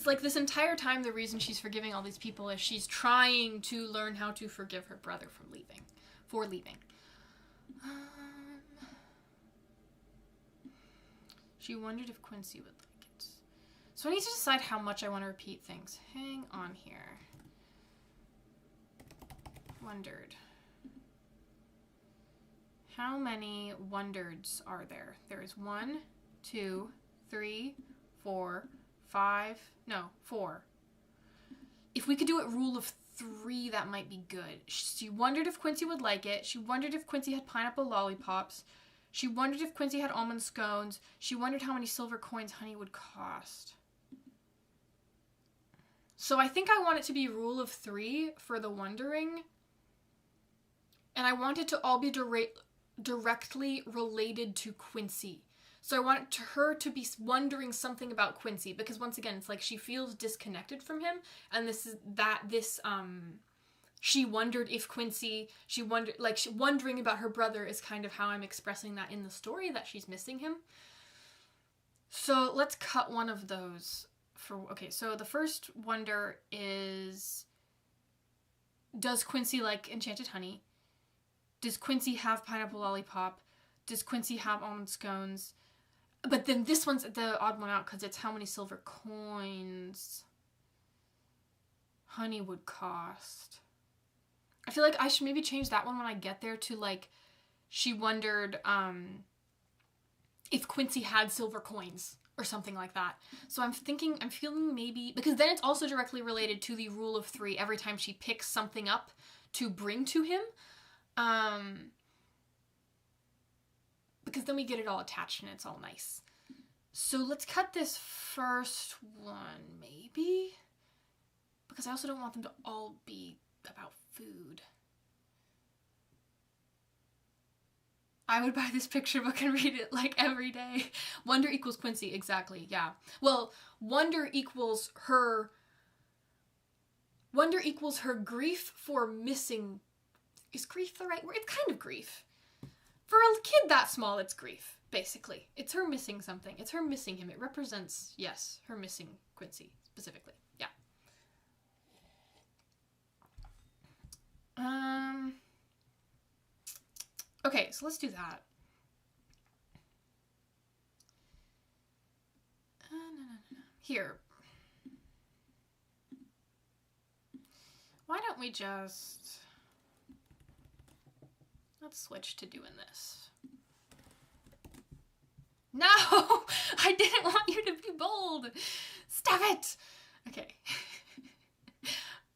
like this entire time the reason she's forgiving all these people is she's trying to learn how to forgive her brother for leaving. She wondered if Quincy would like it. So I need to decide how much I want to repeat things. Hang on here. Wondered. How many wondereds are there? There is 1, 2, 3, 4, 5. No, 4. If we could do it rule of 3, that might be good. She wondered if Quincy would like it. She wondered if Quincy had pineapple lollipops. She wondered if Quincy had almond scones. She wondered how many silver coins honey would cost. So I think I want it to be rule of 3 for the wondering. And I want it to all be directly related to Quincy. So I want her to be wondering something about Quincy, because once again, it's like she feels disconnected from him, and she wondered if Quincy, wondering about her brother is kind of how I'm expressing that in the story, that she's missing him. So let's cut one of those okay, so the first wonder is, does Quincy like enchanted honey? Does Quincy have pineapple lollipop? Does Quincy have almond scones? But then this one's the odd one out because it's how many silver coins honey would cost. I feel like I should maybe change that one when I get there to like, she wondered if Quincy had silver coins or something like that. So I'm feeling maybe, because then it's also directly related to the rule of 3 every time she picks something up to bring to him. Because then we get it all attached and it's all nice. So let's cut this first one, maybe? Because I also don't want them to all be about food. I would buy this picture book and read it like every day. Wonder equals Quincy, exactly, yeah. Well, wonder equals her grief for missing. Is grief the right word? It's kind of grief. For a kid that small, it's grief, basically. It's her missing something. It's her missing him. It represents, yes, her missing Quincy, specifically. Yeah. Okay, so let's do that. Here. Why don't we just... Let's switch to doing this. No! I didn't want you to be bold! Stop it! Okay.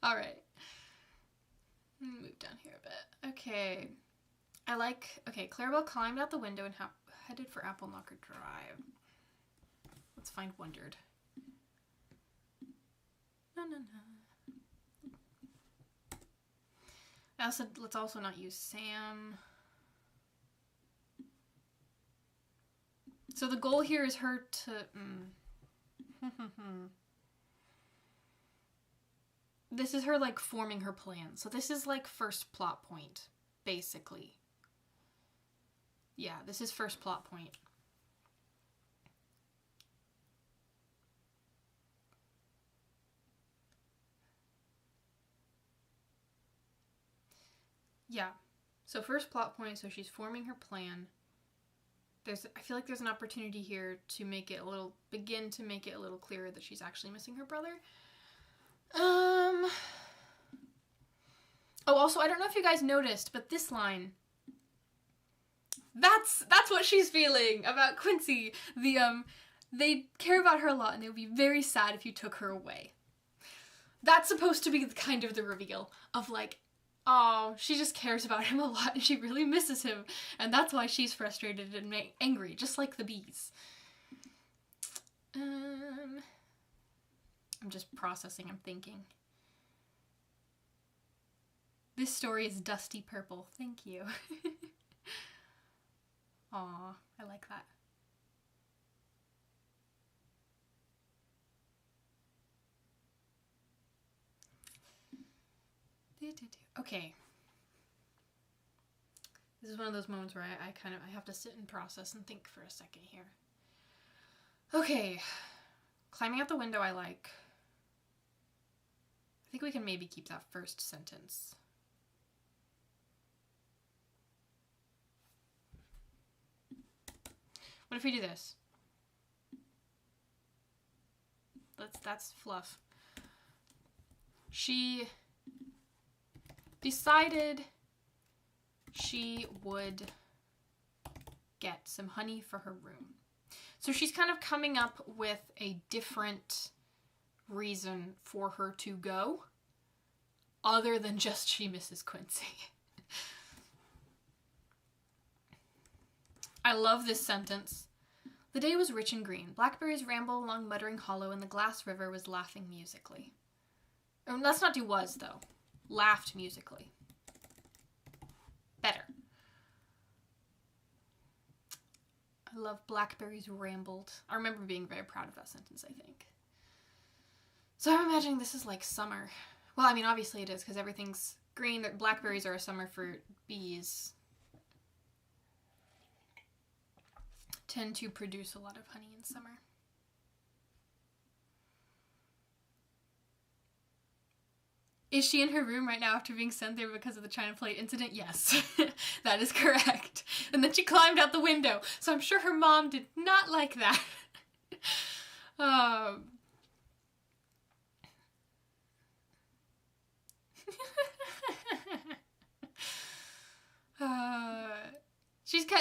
Alright. Move down here a bit. Okay. Okay, Clarabelle climbed out the window and headed for Apple Knocker Drive. Let's find wondered. No. Let's also not use Sam. So the goal here is her to... This is her, like, forming her plan. So this is, like, first plot point, basically. Yeah, this is first plot point. Yeah, so first plot point, so she's forming her plan. I feel like there's an opportunity here to begin to make it a little clearer that she's actually missing her brother. Oh, also, I don't know if you guys noticed, but this line, that's what she's feeling about Quincy. They care about her a lot, and they would be very sad if you took her away. That's supposed to be kind of the reveal of, like, oh, she just cares about him a lot and she really misses him. And that's why she's frustrated and angry, just like the bees. I'm just processing, I'm thinking. This story is dusty purple. Thank you. Aw, I like that. Okay. This is one of those moments where I have to sit and process and think for a second here. Okay. Climbing out the window I like. I think we can maybe keep that first sentence. What if we do this? That's fluff. She decided she would get some honey for her room. So she's kind of coming up with a different reason for her to go, other than just she misses Quincy. I love this sentence. The day was rich and green. Blackberries rambled along Muttering Hollow, and the glass river was laughing musically. Let's not do was, though. Laughed musically. Better. I love blackberries rambled. I remember being very proud of that sentence, I think. So I'm imagining this is like summer. Well, I mean, obviously it is, because everything's green. Blackberries are a summer fruit. Bees tend to produce a lot of honey in summer. Is she in her room right now after being sent there because of the China plate incident? Yes, that is correct. And then she climbed out the window, so I'm sure her mom did not like that.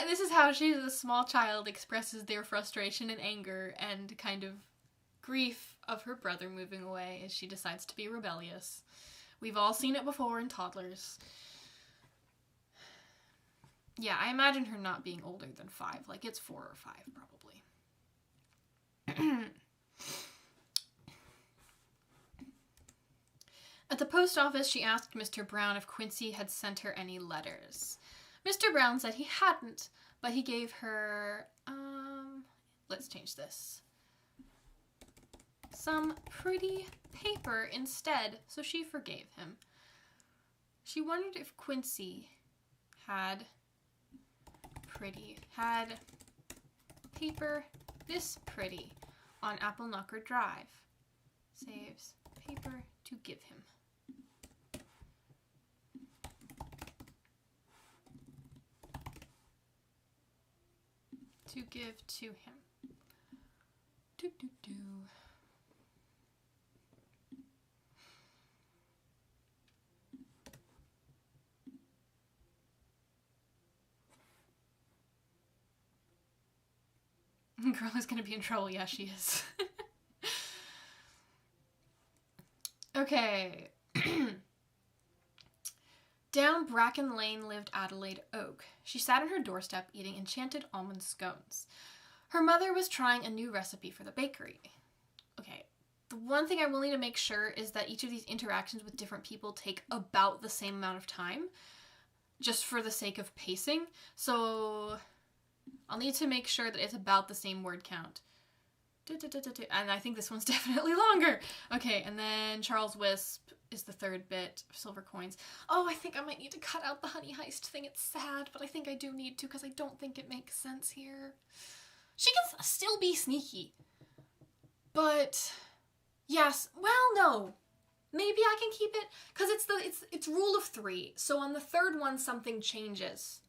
This is how she, as a small child, expresses their frustration and anger and kind of grief of her brother moving away as she decides to be rebellious. We've all seen it before in toddlers. Yeah, I imagine her not being older than 5. Like, it's 4 or 5, probably. At the post office, she asked Mr. Brown if Quincy had sent her any letters. Mr. Brown said he hadn't, but he gave her, let's change this, some pretty paper instead, so she forgave him. She wondered if Quincy had paper this pretty on Apple Knocker Drive. Saves paper to give him. To give to him. Do do do. Girl is gonna be in trouble. Yeah, she is. Okay. Down Bracken Lane lived Adelaide Oak. She sat on her doorstep eating enchanted almond scones. Her mother was trying a new recipe for the bakery. Okay, the one thing I will need to make sure is that each of these interactions with different people take about the same amount of time, just for the sake of pacing. So I'll need to make sure that it's about the same word count. And I think this one's definitely longer. Okay, and then Charles Wisp is the third bit of silver coins. Oh, I think I might need to cut out the honey heist thing. It's sad, but I think I do need to because I don't think it makes sense here. She can still be sneaky. But yes, well, no. Maybe I can keep it because it's rule of 3. So on the third one something changes.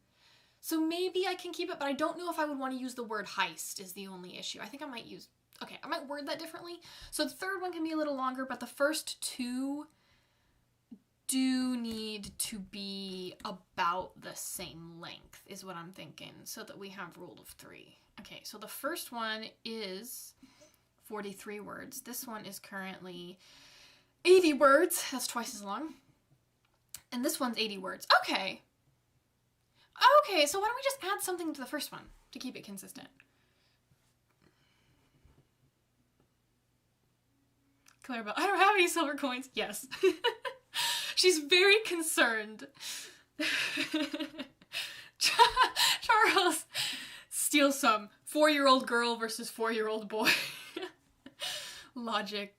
So maybe I can keep it, but I don't know if I would want to use the word heist is the only issue. I think I might use, okay, I might word that differently. So the third one can be a little longer, but the first 2 do need to be about the same length is what I'm thinking, so that we have rule of 3. Okay, so the first one is 43 words. This one is currently 80 words. That's twice as long. And this one's 80 words. Okay. Okay, so why don't we just add something to the first one to keep it consistent? Clarabelle, I don't have any silver coins. Yes. She's very concerned. Charles steals some. 4-year-old girl versus 4-year-old boy. Logic.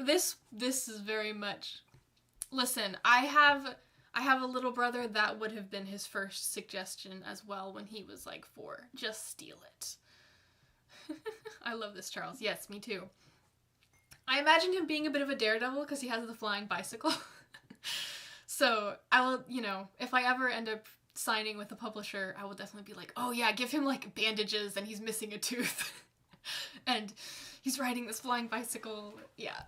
This is very much... Listen, I have a little brother that would have been his first suggestion as well when he was like 4. Just steal it. I love this, Charles. Yes, me too. I imagine him being a bit of a daredevil because he has the flying bicycle. So I will, you know, if I ever end up signing with a publisher, I will definitely be like, oh yeah, give him like bandages and he's missing a tooth. And he's riding this flying bicycle. Yeah.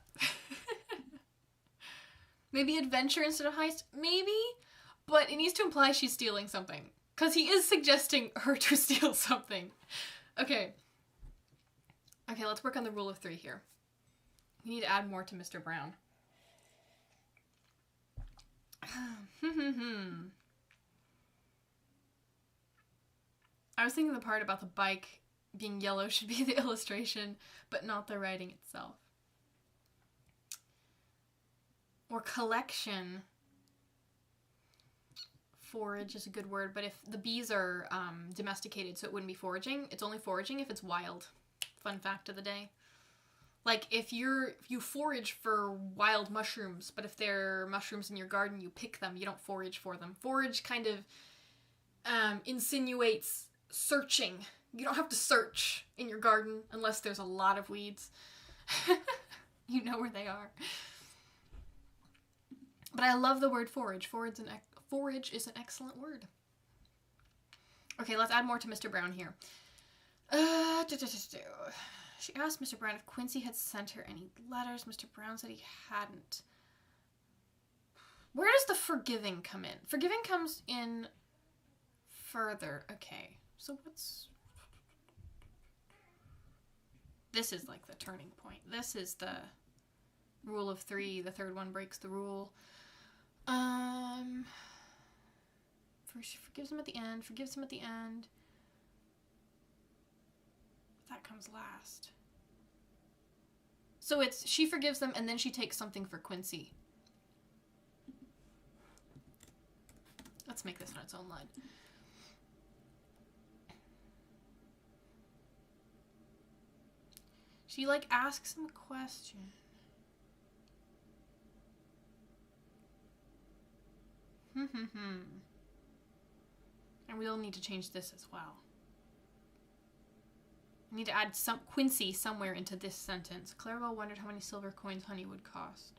Maybe adventure instead of heist? Maybe. But it needs to imply she's stealing something. Because he is suggesting her to steal something. Okay. Okay, let's work on the rule of 3 here. We need to add more to Mr. Brown. I was thinking the part about the bike being yellow should be the illustration, but not the writing itself. Or collection. Forage is a good word, but if the bees are domesticated, so it wouldn't be foraging. It's only foraging if it's wild. Fun fact of the day. Like, if you forage for wild mushrooms, but if they're mushrooms in your garden, you pick them, you don't forage for them. Forage kind of insinuates searching. You don't have to search in your garden unless there's a lot of weeds. You know where they are. But I love the word forage. Forage is an excellent word. Okay, let's add more to Mr. Brown here. She asked Mr. Brown if Quincy had sent her any letters. Mr. Brown said he hadn't. Where does the forgiving come in? Forgiving comes in further. Okay, so what's... This is like the turning point. This is the rule of 3. The third one breaks the rule. First she forgives him at the end, forgives him at the end. That comes last. So it's she forgives them and then she takes something for Quincy. Let's make this on its own line. She like asks him a question. And we'll need to change this as well. I need to add some Quincy somewhere into this sentence. Clarabelle wondered how many silver coins honey would cost.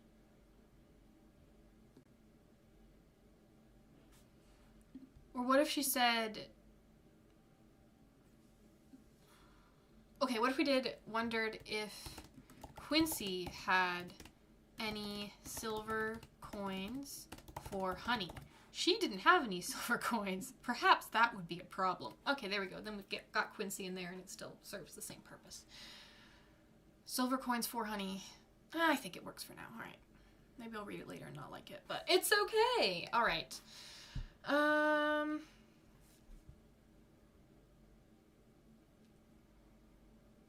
Or what if she said... Okay, what if we wondered if Quincy had any silver coins for honey? She didn't have any silver coins. Perhaps that would be a problem. Okay, there we go. Then we got Quincy in there and it still serves the same purpose. Silver coins for honey. I think it works for now. All right. Maybe I'll read it later and not like it, but it's okay. All right.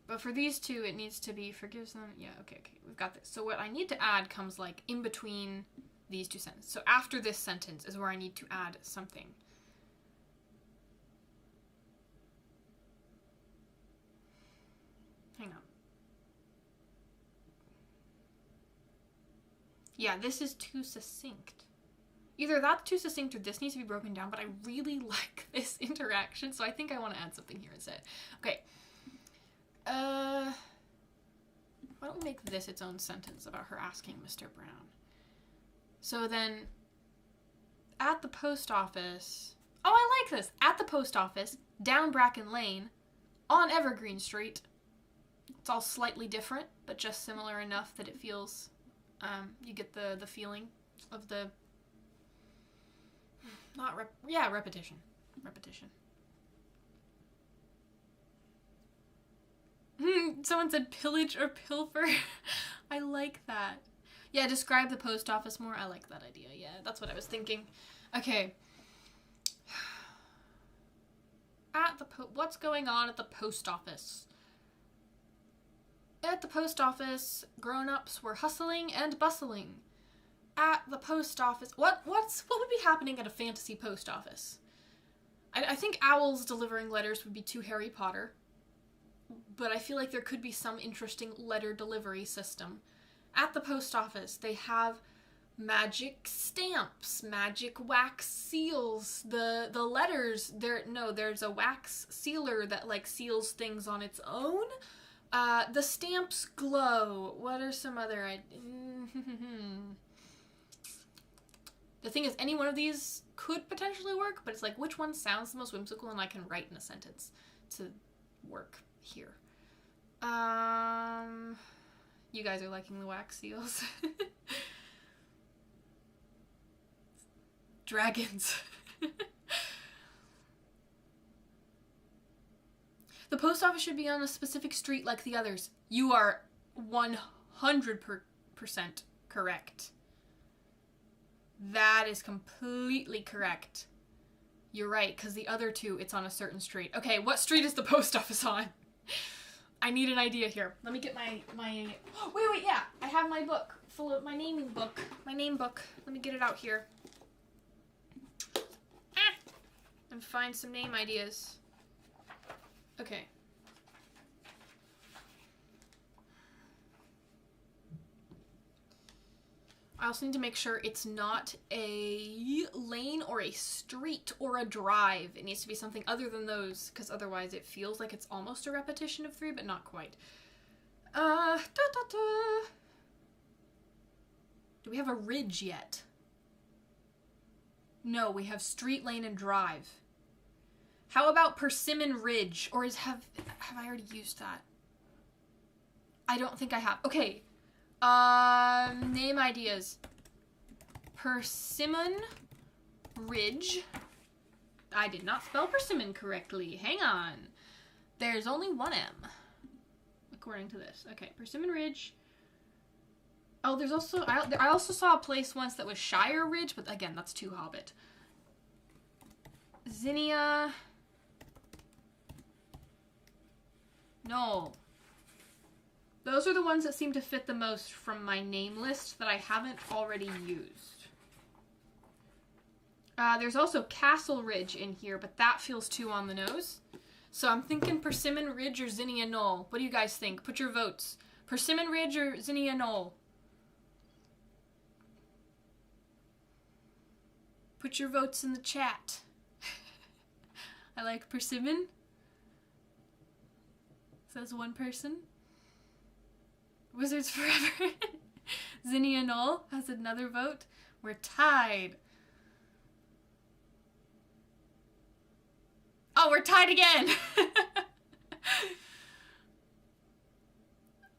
But for these two, it needs to be forgives them. Yeah, okay. We've got this. So what I need to add comes like in between these two sentences. So after this sentence is where I need to add something. Hang on. Yeah, this is too succinct. Either that's too succinct or this needs to be broken down, but I really like this interaction, so I think I want to add something here instead. Okay. Why don't we make this its own sentence about her asking Mr. Brown? So then, at the post office... Oh, I like this! At the post office, down Bracken Lane, on Evergreen Street. It's all slightly different, but just similar enough that it feels... you get the feeling of the... repetition. Repetition. Someone said pillage or pilfer. I like that. Yeah, describe the post office more. I like that idea. Yeah, that's what I was thinking. Okay. What's going on at the post office? At the post office, grown-ups were hustling and bustling. At the post office... What would be happening at a fantasy post office? I think owls delivering letters would be too Harry Potter. But I feel like there could be some interesting letter delivery system. At the post office, they have magic stamps, magic wax seals. The letters, there's a wax sealer that like seals things on its own, The stamps glow. What are some other The thing is, any one of these could potentially work, but it's like, which one sounds the most whimsical and I can write in a sentence to work here? You guys are liking the wax seals. Dragons. The post office should be on a specific street like the others. You are 100% correct. That is completely correct. You're right, because the other two, it's on a certain street. Okay, what street is the post office on? I need an idea here. Let me get my... Wait, yeah. I have my book full of my naming book. My name book. Let me get it out here. And find some name ideas. Okay. I also need to make sure it's not a lane or a street or a drive. It needs to be something other than those, because otherwise it feels like it's almost a repetition of 3, but not quite. Do we have a ridge yet? No, we have street, lane, and drive. How about Persimmon Ridge? Or have I already used that? I don't think I have. Okay. Name ideas. Persimmon Ridge. I did not spell persimmon correctly. Hang on. There's only one M, according to this. Okay, Persimmon Ridge. Oh, there's also... I also saw a place once that was Shire Ridge, but again, that's too Hobbit. Zinnia... No. Those are the ones that seem to fit the most from my name list that I haven't already used. There's also Castle Ridge in here, but that feels too on the nose. So I'm thinking Persimmon Ridge or Zinnia Knoll. What do you guys think? Put your votes. Persimmon Ridge or Zinnia Knoll? Put your votes in the chat. I like Persimmon. Says one person. Wizards Forever. Zinnia Knoll has another vote. We're tied. Oh, we're tied again.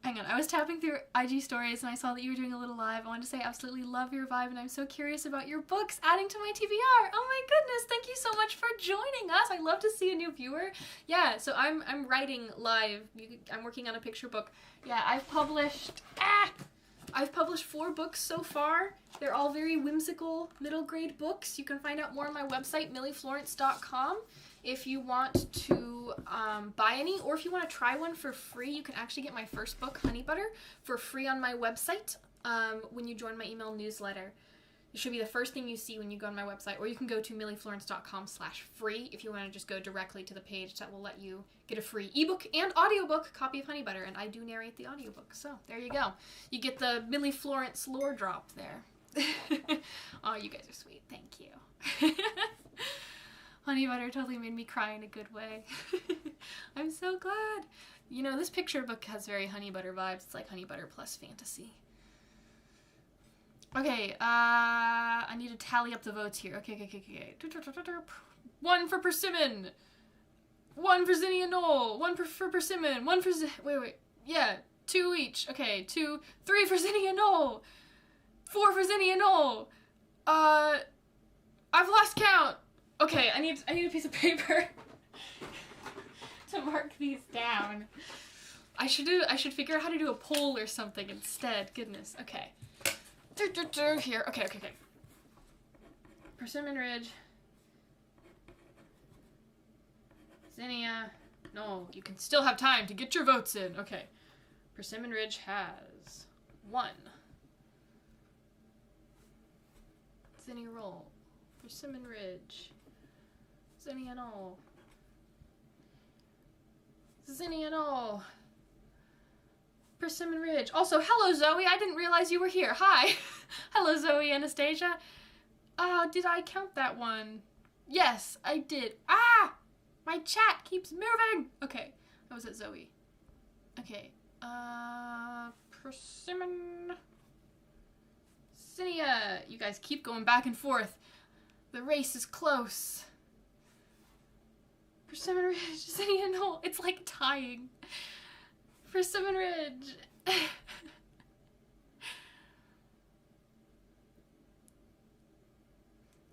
Hang on, I was tapping through IG stories and I saw that you were doing a little live. I wanted to say I absolutely love your vibe and I'm so curious about your books adding to my TBR. Oh my goodness, thank you so much for joining us. I love to see a new viewer. Yeah, so I'm writing live. I'm working on a picture book. Yeah, I've published 4 books so far. They're all very whimsical middle grade books. You can find out more on my website, millieflorence.com. If you want to buy any, or if you want to try one for free, you can actually get my first book, Honey Butter, for free on my website when you join my email newsletter. It should be the first thing you see when you go on my website, or you can go to millieflorence.com/free if you want to just go directly to the page that will let you get a free ebook and audiobook copy of Honey Butter, and I do narrate the audiobook, so there you go. You get the Millie Florence lore drop there. Oh, you guys are sweet. Thank you. Honey Butter totally made me cry in a good way. I'm so glad. You know, this picture book has very Honey Butter vibes. It's like Honey Butter plus fantasy. Okay, I need to tally up the votes here. Okay. 1 for Persimmon. 1 for Zinnia Knoll. 1 for Persimmon. 1 for wait. Yeah, 2 each. Okay, 2, 3 for Zinnia Knoll. 4 for Zinnia Knoll. I've lost count. Okay, I need a piece of paper to mark these down. I should figure out how to do a poll or something instead. Goodness. Okay. Here. Okay. Persimmon Ridge. Zinnia. No, you can still have time to get your votes in. Okay. Persimmon Ridge has 1. Zinnia Roll. Persimmon Ridge. Zinnia Knoll. Zinnia Knoll. Persimmon Ridge. Also, hello Zoe, I didn't realize you were here. Hi. Hello Zoe Anastasia. Did I count that one? Yes, I did. My chat keeps moving. Okay, that was it, Zoe. Okay. Persimmon. Zinnia. You guys keep going back and forth. The race is close. Persimmon Ridge. Zinnia, no. It's like tying. Persimmon Ridge.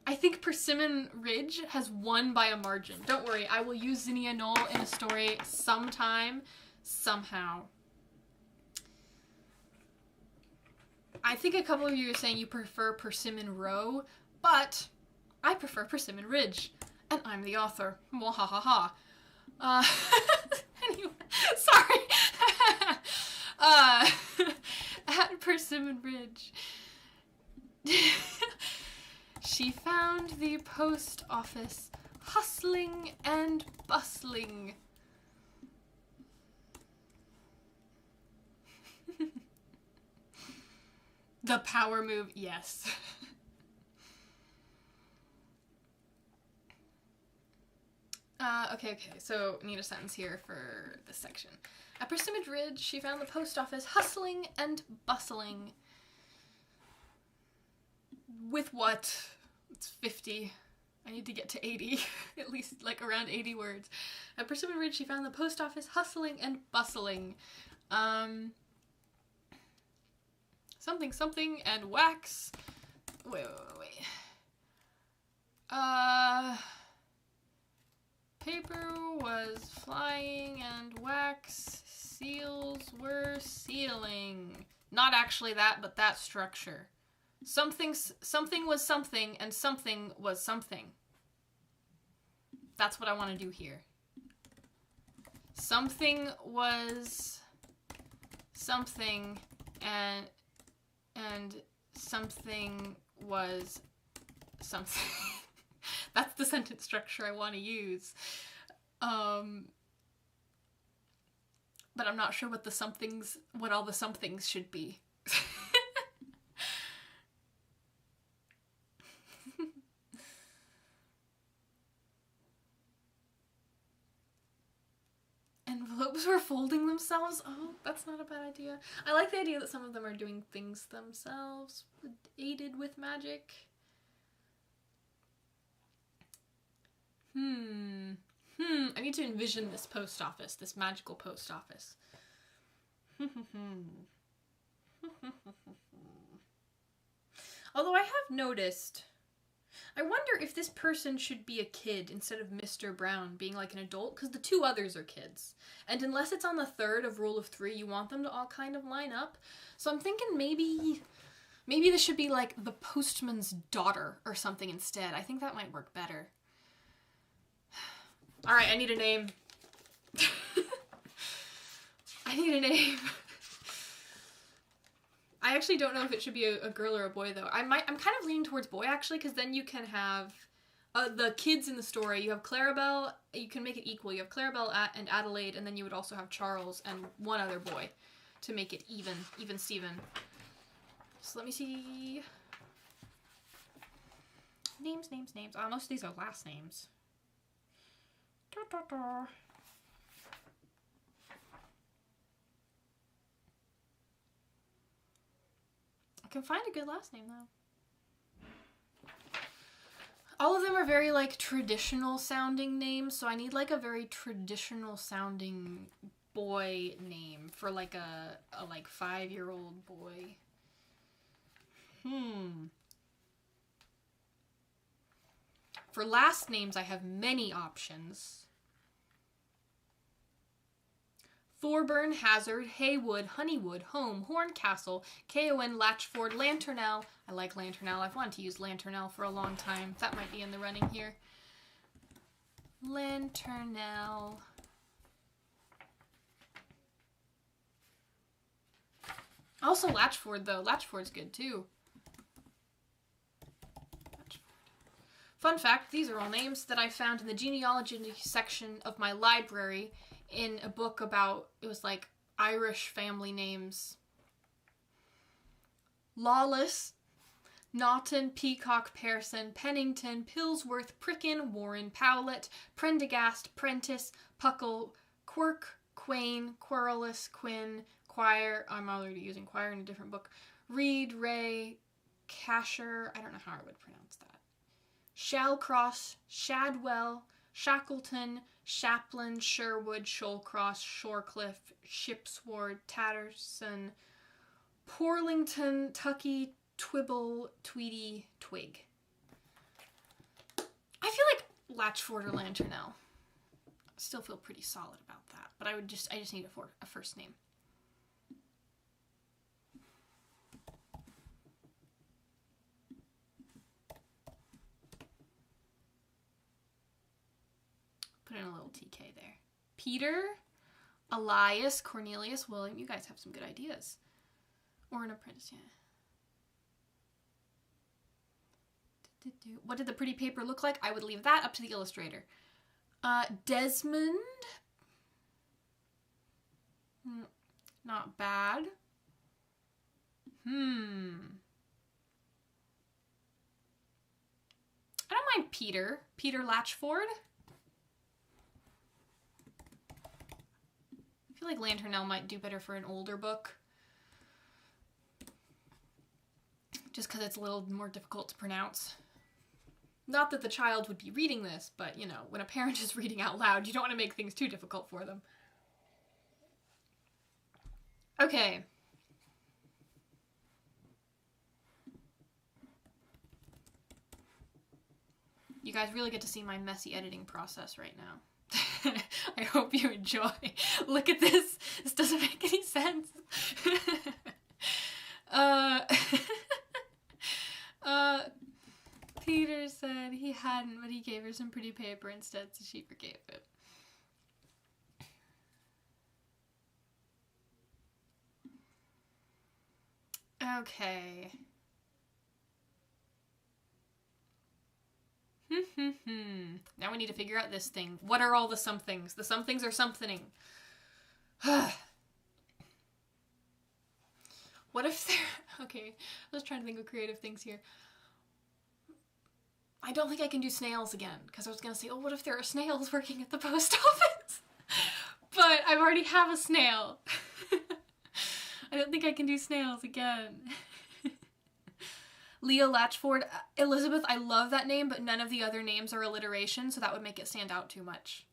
I think Persimmon Ridge has won by a margin. Don't worry, I will use Zinnia Knoll in a story sometime, somehow. I think a couple of you are saying you prefer Persimmon Row, but I prefer Persimmon Ridge, and I'm the author. Mwahahaha. Anyway, sorry. At Persimmon Ridge. She found the post office hustling and bustling. The power move, yes. Okay, so I need a sentence here for this section. At Persimmon Ridge, she found the post office hustling and bustling. With what? It's 50. I need to get to 80. At least, like, around 80 words. At Persimmon Ridge, she found the post office hustling and bustling. Something, something, and wax. Wait. Paper was flying and wax seals were sealing. Not actually that, but that structure. Something was something, and something was something. That's what I want to do here. Something was something, and something was something. That's the sentence structure I want to use. But I'm not sure what all the somethings should be. Envelopes were folding themselves? Oh, that's not a bad idea. I like the idea that some of them are doing things themselves, aided with magic. I need to envision this post office, this magical post office. Although I have noticed, I wonder if this person should be a kid instead of Mr. Brown being like an adult, because the two others are kids. And unless it's on the third of Rule of 3, you want them to all kind of line up. So I'm thinking maybe this should be like the postman's daughter or something instead. I think that might work better. Alright, I need a name. I need a name. I actually don't know if it should be a girl or a boy, though. I'm kind of leaning towards boy, actually, because then you can have the kids in the story. You have Clarabelle. You can make it equal. You have Clarabelle and Adelaide, and then you would also have Charles and one other boy to make it even Steven. So let me see. Names. Most of these are last names. I can find a good last name, though. All of them are very, like, traditional sounding names, so I need, like, a very traditional sounding boy name for, like, a 5-year-old boy. For last names, I have many options. Thorburn, Hazard, Haywood, Honeywood, Home, Horncastle, Keowen, Latchford, Lanternelle. I like Lanternelle. I've wanted to use Lanternelle for a long time. That might be in the running here. Lanternelle. Also Latchford, though. Latchford's good, too. Fun fact, these are all names that I found in the genealogy section of my library in a book about, it was like Irish family names. Lawless, Naughton, Peacock, Pearson, Pennington, Pillsworth, Pricken, Warren, Powlett, Prendergast, Prentice, Puckle, Quirk, quain, querulous, quin, quire. I'm already using quire in a different book. Reed, ray, casher. I don't know how I would pronounce that. Shallcross, Shadwell, Shackleton, Shaplin, Sherwood, Shoalcross, Shorecliff, Shipsward, Tatterson, Porlington, Tucky, Twibble, Tweedy, Twig. I feel like Latchford or Lanternell. I still feel pretty solid about that, but I just need a first name. Put in a little TK there. Peter, Elias, Cornelius, William. You guys have some good ideas. Or an apprentice, yeah. What did the pretty paper look like? I would leave that up to the illustrator. Desmond. Not bad. I don't mind Peter. Peter Latchford. I feel like Lanternell might do better for an older book. Just because it's a little more difficult to pronounce. Not that the child would be reading this, but, you know, when a parent is reading out loud, you don't want to make things too difficult for them. Okay. You guys really get to see my messy editing process right now. I hope you enjoy. Look at this. This doesn't make any sense. Peter said he hadn't, but he gave her some pretty paper instead, so she forgave it. Okay. Now we need to figure out this thing. What are all the somethings? The somethings are something. What if they're... Okay, I was trying to think of creative things here. I don't think I can do snails again, because I was going to say, oh, what if there are snails working at the post office? But I already have a snail. I don't think I can do snails again. Leah Latchford. Elizabeth, I love that name, but none of the other names are alliteration, so that would make it stand out too much.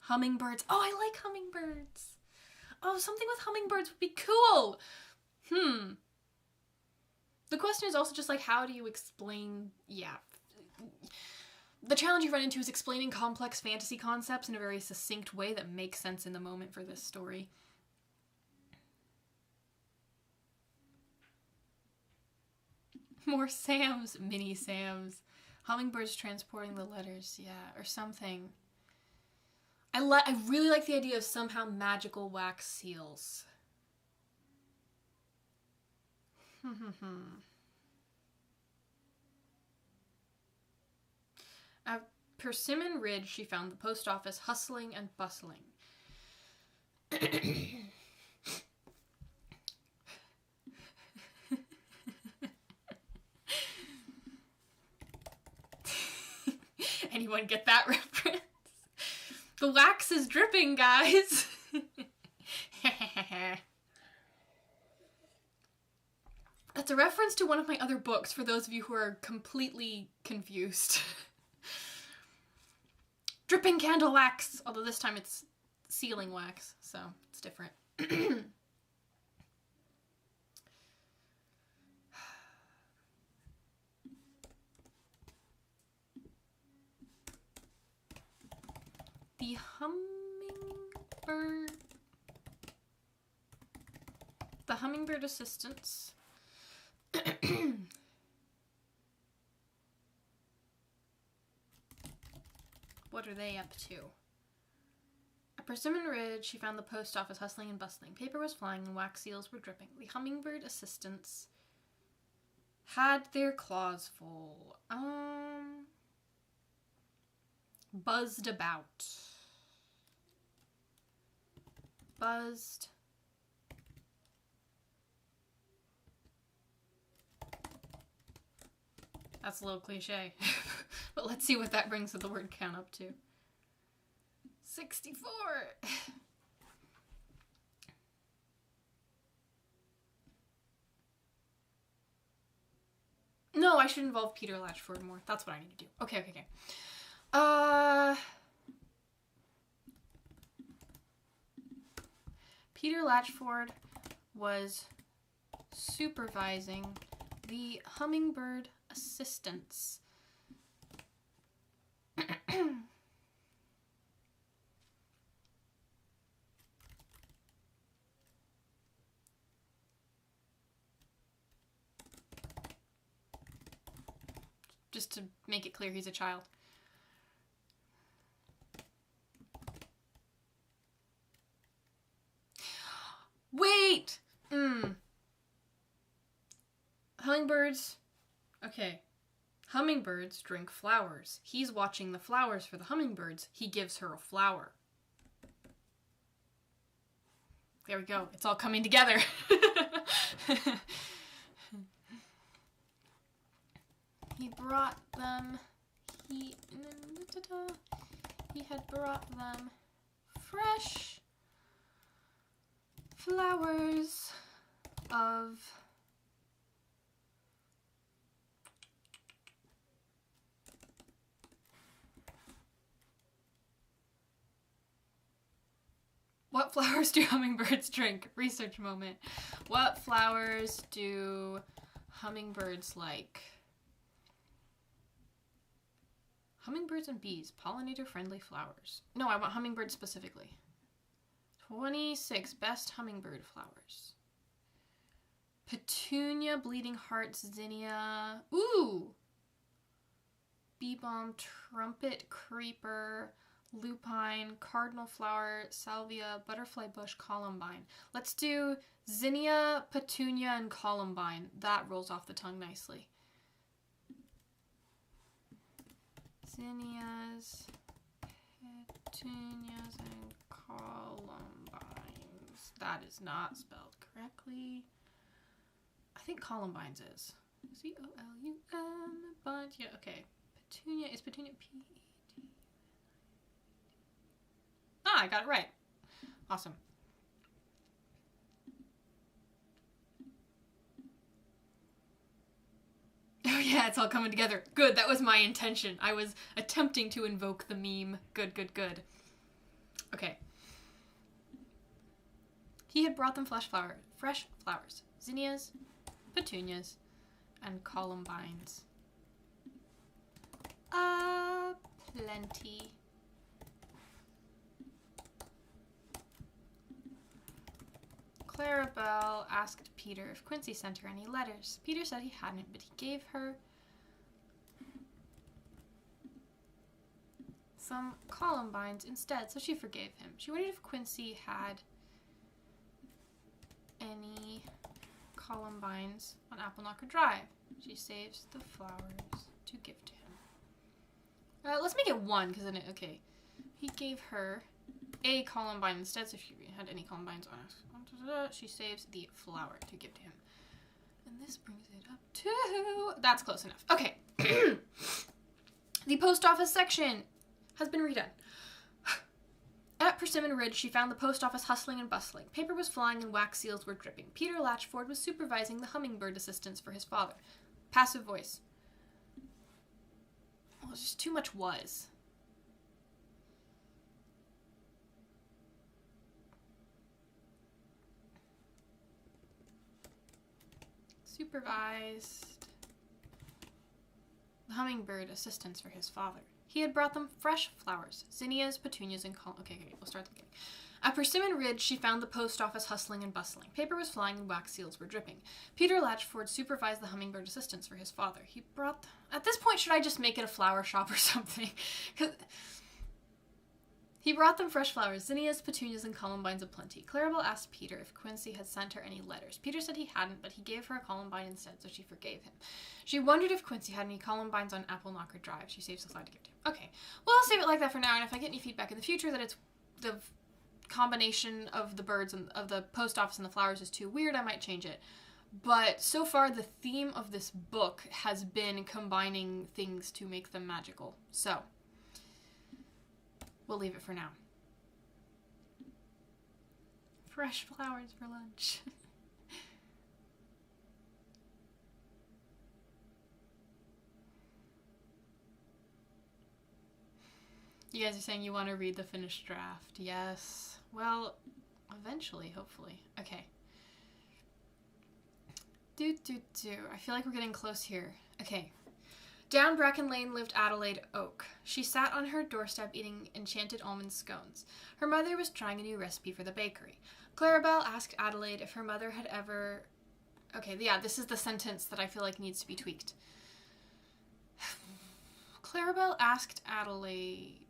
Hummingbirds. Oh, I like hummingbirds. Oh, something with hummingbirds would be cool. The question is also just like, how do you explain... Yeah. The challenge you run into is explaining complex fantasy concepts in a very succinct way that makes sense in the moment for this story. More Sams, mini Sams. Hummingbirds transporting the letters, yeah, or something. I really like the idea of somehow magical wax seals. At Persimmon Ridge, she found the post office hustling and bustling. Anyone get that reference? The wax is dripping, guys. That's a reference to one of my other books for those of you who are completely confused. Dripping candle wax, although this time it's sealing wax, so it's different. The hummingbird. The hummingbird assistants. What are they up to? At Persimmon Ridge, she found the post office hustling and bustling. Paper was flying and wax seals were dripping. The hummingbird assistants had their claws full. Buzzed about. Buzzed. That's a little cliche. But let's see what that brings the word count up to. 64! No, I should involve Peter Latchford more. That's what I need to do. Okay. Peter Latchford was supervising the hummingbird assistants. Just to make it clear he's a child. Wait! Hummingbirds. Okay. Hummingbirds drink flowers. He's watching the flowers for the hummingbirds. He gives her a flower. There we go. It's all coming together. He brought them, he had brought them fresh flowers of what flowers do hummingbirds drink? Research moment. What flowers do hummingbirds like? Hummingbirds and bees, pollinator-friendly flowers. No, I want hummingbirds specifically. 26 best hummingbird flowers. Petunia, bleeding heart, zinnia. Ooh! Bee balm, trumpet creeper, lupine, cardinal flower, salvia, butterfly bush, columbine. Let's do zinnia, petunia, and columbine. That rolls off the tongue nicely. Zinnias, petunias, and columbines. That is not spelled correctly. I think columbines is. C-O-L-U-M, but yeah, okay. Petunia, is petunia P-E-T? Ah, I got it right. Awesome. Oh yeah, it's all coming together. Good, that was my intention. I was attempting to invoke the meme. Good. Okay. He had brought them fresh flowers. Zinnias, petunias, and columbines. Plenty. Clarabelle asked Peter if Quincy sent her any letters. Peter said he hadn't, but he gave her some columbines instead, so she forgave him. She wondered if Quincy had any columbines on Appleknocker Drive. She saves the flowers to give to him. Let's make it one, because then okay. He gave her a columbine instead, so if she had any columbines on us, she saves the flower to give to him. And this brings it up to... That's close enough. Okay. The post office section has been redone. At Persimmon Ridge, she found the post office hustling and bustling. Paper was flying and wax seals were dripping. Peter Latchford was supervising the hummingbird assistants for his father. Passive voice. Well, it's just too much was. Supervised the hummingbird assistants for his father. He had brought them fresh flowers, zinnias, petunias, and okay, we'll start the beginning. At Persimmon Ridge, she found the post office hustling and bustling. Paper was flying and wax seals were dripping. Peter Latchford supervised the hummingbird assistants for his father. He brought... At this point, should I just make it a flower shop or something? He brought them fresh flowers, zinnias, petunias, and columbines aplenty. Clarabelle asked Peter if Quincy had sent her any letters. Peter said he hadn't, but he gave her a columbine instead, so she forgave him. She wondered if Quincy had any columbines on Appleknocker Drive. She saves the flower to give to him. Okay, well, I'll save it like that for now, and if I get any feedback in the future that it's the combination of the birds and of the post office and the flowers is too weird, I might change it. But so far, the theme of this book has been combining things to make them magical. So we'll leave it for now. Fresh flowers for lunch. You guys are saying you want to read the finished draft. Yes. Well, eventually, hopefully. Okay. I feel like we're getting close here. Okay. Down Bracken Lane lived Adelaide Oak. She sat on her doorstep eating enchanted almond scones. Her mother was trying a new recipe for the bakery. Clarabelle asked Adelaide if her mother had ever... Okay, yeah, this is the sentence that I feel like needs to be tweaked. Clarabelle asked Adelaide...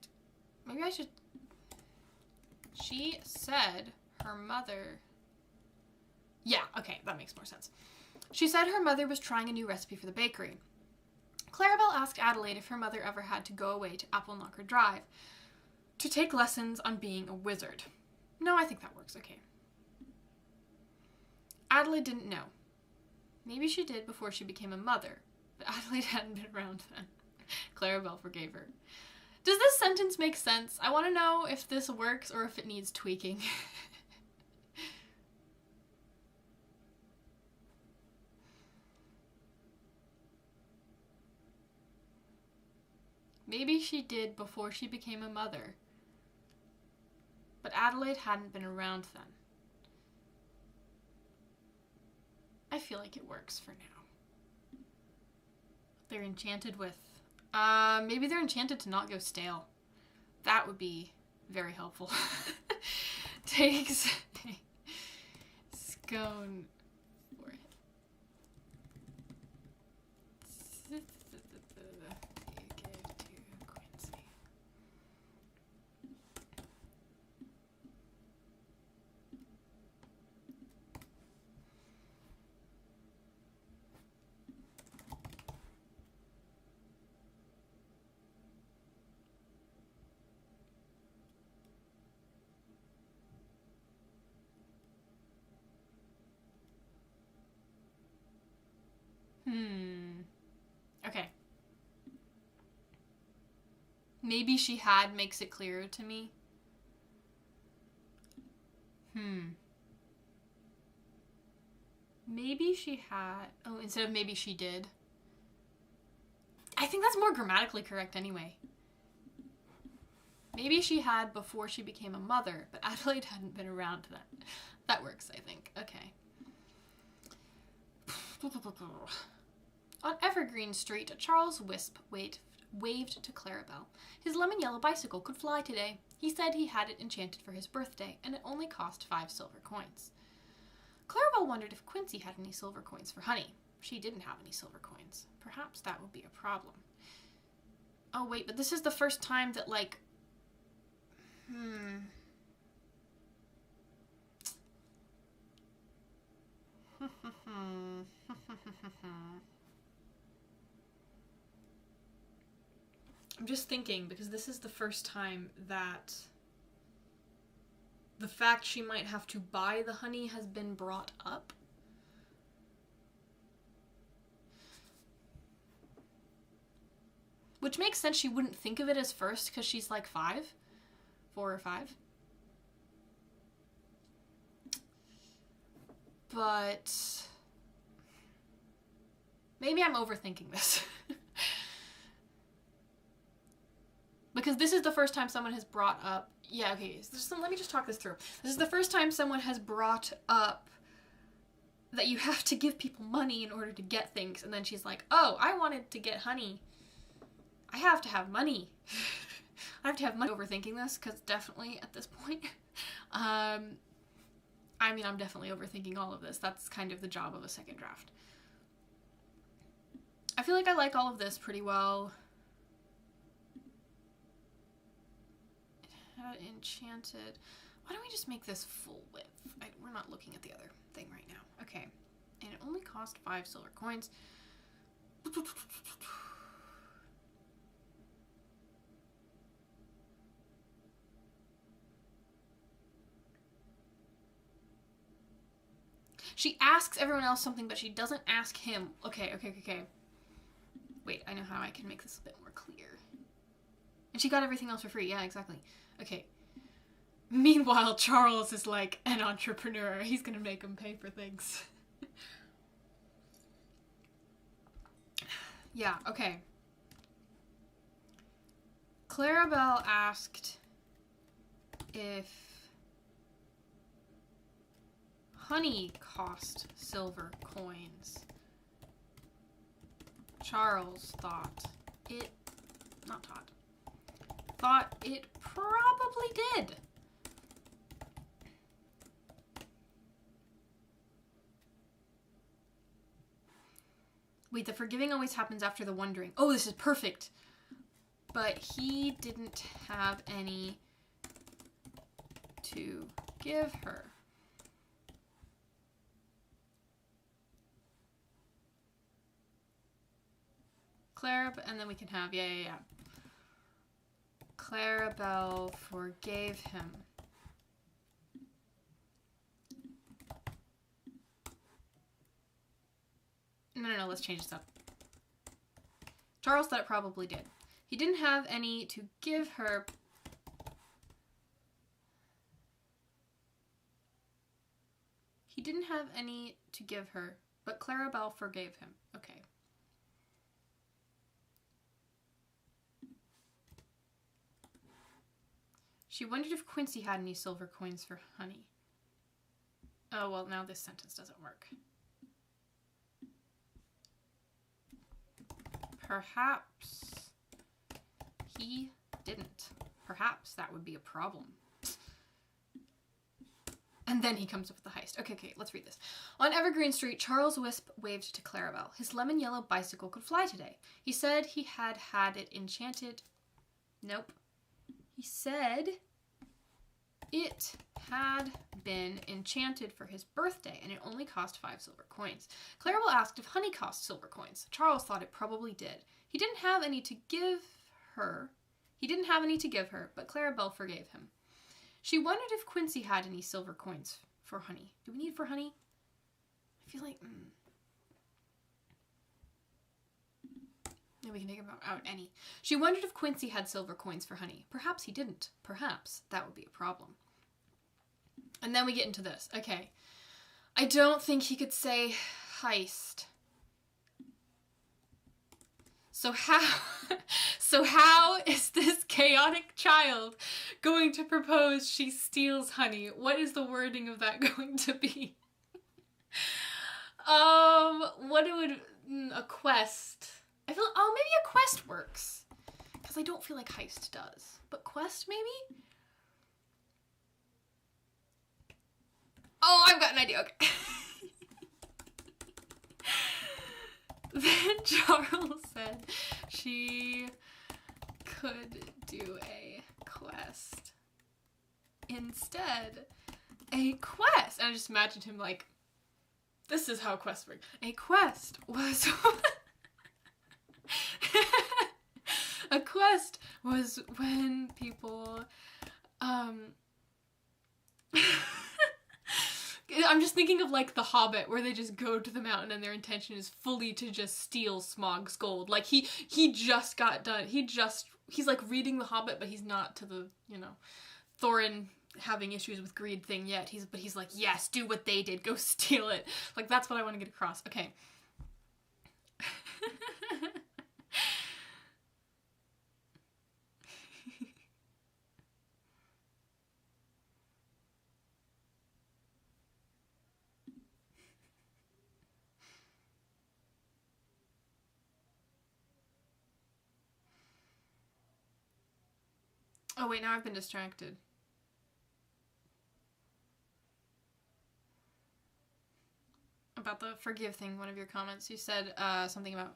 Maybe I should... She said her mother... Yeah, okay, that makes more sense. She said her mother was trying a new recipe for the bakery. Clarabelle asked Adelaide if her mother ever had to go away to Appleknocker Drive to take lessons on being a wizard. No, I think that works, okay. Adelaide didn't know. Maybe she did before she became a mother, but Adelaide hadn't been around then. Clarabelle forgave her. Does this sentence make sense? I want to know if this works or if it needs tweaking. Maybe she did before she became a mother, but Adelaide hadn't been around then. I feel like it works for now. They're enchanted with... maybe they're enchanted to not go stale. That would be very helpful. Takes a scone for it. Okay. Maybe she had makes it clearer to me. Maybe she had... Oh, instead of maybe she did. I think that's more grammatically correct anyway. Maybe she had before she became a mother, but Adelaide hadn't been around then. That works, I think. Okay. On Evergreen Street, Charles Wisp waved to Clarabelle. His lemon yellow bicycle could fly today. He said he had it enchanted for his birthday, and it only cost 5 silver coins. Clarabelle wondered if Quincy had any silver coins for Honey. She didn't have any silver coins. Perhaps that would be a problem. Oh, wait, but this is the first time that, like... I'm just thinking, because this is the first time that the fact she might have to buy the honey has been brought up. Which makes sense she wouldn't think of it as first, because she's like 4 or 5. But maybe I'm overthinking this. Because this is the first time someone has brought up... Yeah, okay, let me just talk this through. This is the first time someone has brought up that you have to give people money in order to get things. And then she's like, oh, I wanted to get honey. I have to have money. I have to have money. Overthinking this, because definitely at this point. I mean, I'm definitely overthinking all of this. That's kind of the job of a second draft. I feel like I like all of this pretty well. Enchanted. Why don't we just make this full width? We're not looking at the other thing right now. Okay. And it only cost 5 silver coins. She asks everyone else something, but she doesn't ask him. Okay. Wait, I know how I can make this a bit more clear. And she got everything else for free. Yeah, exactly. Okay. Meanwhile, Charles is like an entrepreneur. He's gonna make him pay for things. Yeah, okay. Clarabelle asked if honey cost silver coins. Charles thought it probably did. Wait, the forgiving always happens after the wondering. Oh, this is perfect. But he didn't have any to give her. And then we can have, yeah. Clarabelle forgave him. No, let's change this up. Charles thought it probably did. He didn't have any to give her. He didn't have any to give her, but Clarabelle forgave him. Okay. She wondered if Quincy had any silver coins for honey. Oh, well, now this sentence doesn't work. Perhaps he didn't. Perhaps that would be a problem. And then he comes up with the heist. Okay, let's read this. On Evergreen Street, Charles Wisp waved to Clarabelle. His lemon yellow bicycle could fly today. He said he had had it enchanted. Nope. He said it had been enchanted for his birthday, and it only cost 5 silver coins. Clarabelle asked if honey cost silver coins. Charles thought it probably did. He didn't have any to give her, but Clarabelle forgave him. She wondered if Quincy had any silver coins for honey. Do we need for honey? I feel like... we can take out any. She wondered if Quincy had silver coins for honey. Perhaps he didn't. Perhaps that would be a problem. And then we get into this. Okay. I don't think he could say heist. So how is this chaotic child going to propose she steals honey? What is the wording of that going to be? What it would... a quest... I feel, maybe a quest works. Because I don't feel like heist does. But quest, maybe? Oh, I've got an idea. Okay. Then Charles said she could do a quest. Instead, a quest. And I just imagined him like, this is how quests work. A quest was... A quest was when people, I'm just thinking of like The Hobbit, where they just go to the mountain and their intention is fully to just steal Smaug's gold. Like he just got done. He's like reading The Hobbit, but he's not to the, Thorin having issues with greed thing yet. But he's like, yes, do what they did. Go steal it. Like that's what I want to get across. Okay. Oh wait, now I've been distracted. About the forgive thing, one of your comments, you said something about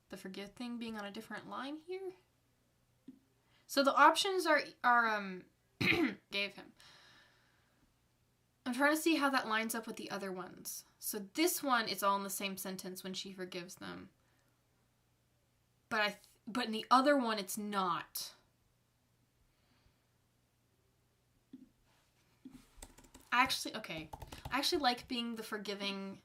the forgive thing being on a different line here. So the options are gave him. I'm trying to see how that lines up with the other ones. So this one, it's all in the same sentence when she forgives them. But in the other one, it's not. I actually like being the forgiving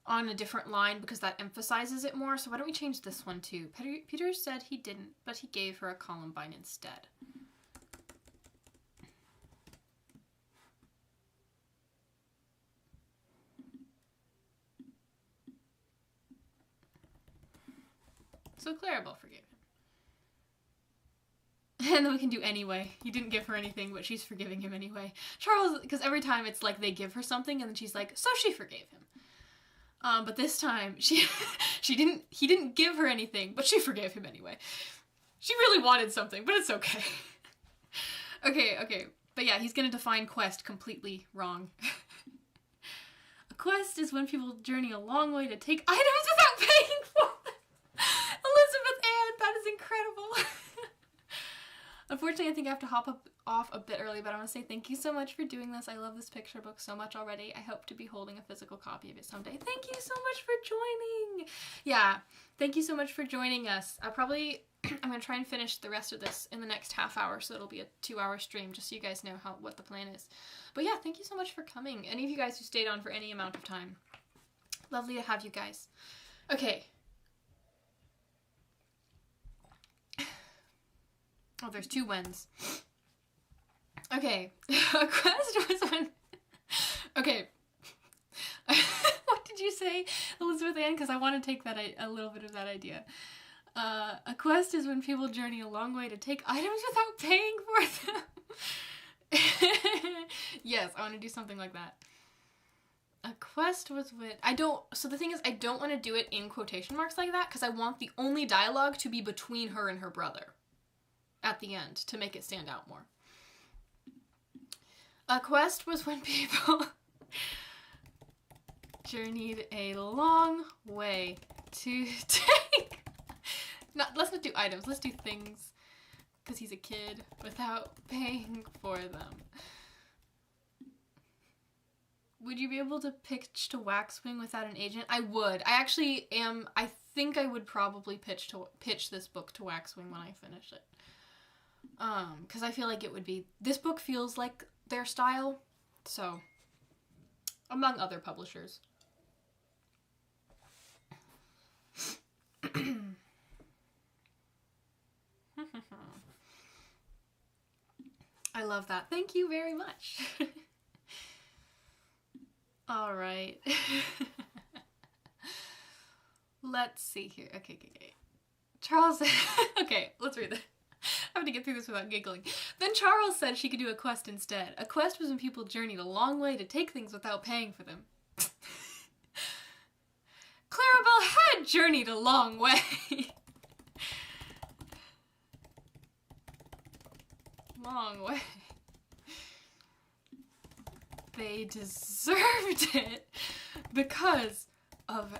on a different line because that emphasizes it more. So why don't we change this one too? Peter said he didn't, but he gave her a columbine instead. So Clarabelle forgave him. And then we can do anyway. He didn't give her anything, but she's forgiving him anyway. Charles, because every time it's like they give her something and then she's like, so she forgave him. But this time he didn't give her anything, but she forgave him anyway. She really wanted something, but it's okay. Okay. But yeah, he's gonna define quest completely wrong. A quest is when people journey a long way to take items without paying for them. Elizabeth Ann, that is incredible. Unfortunately, I think I have to hop off a bit early, but I want to say thank you so much for doing this. I love this picture book so much already. I hope to be holding a physical copy of it someday. Thank you so much for joining. Yeah, thank you so much for joining us. I'm going to try and finish the rest of this in the next half hour, so it'll be a 2-hour stream, just so you guys know what the plan is. But yeah, thank you so much for coming. Any of you guys who stayed on for any amount of time. Lovely to have you guys. Okay. Oh, there's 2 wins. Okay. A quest was when... Okay. What did you say, Elizabeth Ann? Because I want to take a little bit of that idea. A quest is when people journey a long way to take items without paying for them. Yes, I want to do something like that. A quest was when... So the thing is, I don't want to do it in quotation marks like that, because I want the only dialogue to be between her and her brother at the end to make it stand out more. A quest was when people journeyed a long way to take... Let's not do items, let's do things, because he's a kid, without paying for them. Would you be able to pitch to Waxwing without an agent? I would. I actually am. I think I would probably pitch this book to Waxwing when I finish it. Because I feel like it would be... This book feels like their style, so... Among other publishers. I love that. Thank you very much. All right. Let's see here. Okay. Charles... Okay, let's read this. I have to get through this without giggling. Then Charles said she could do a quest instead. A quest was when people journeyed a long way to take things without paying for them. Clarabelle had journeyed a long way. Long way. They deserved it because of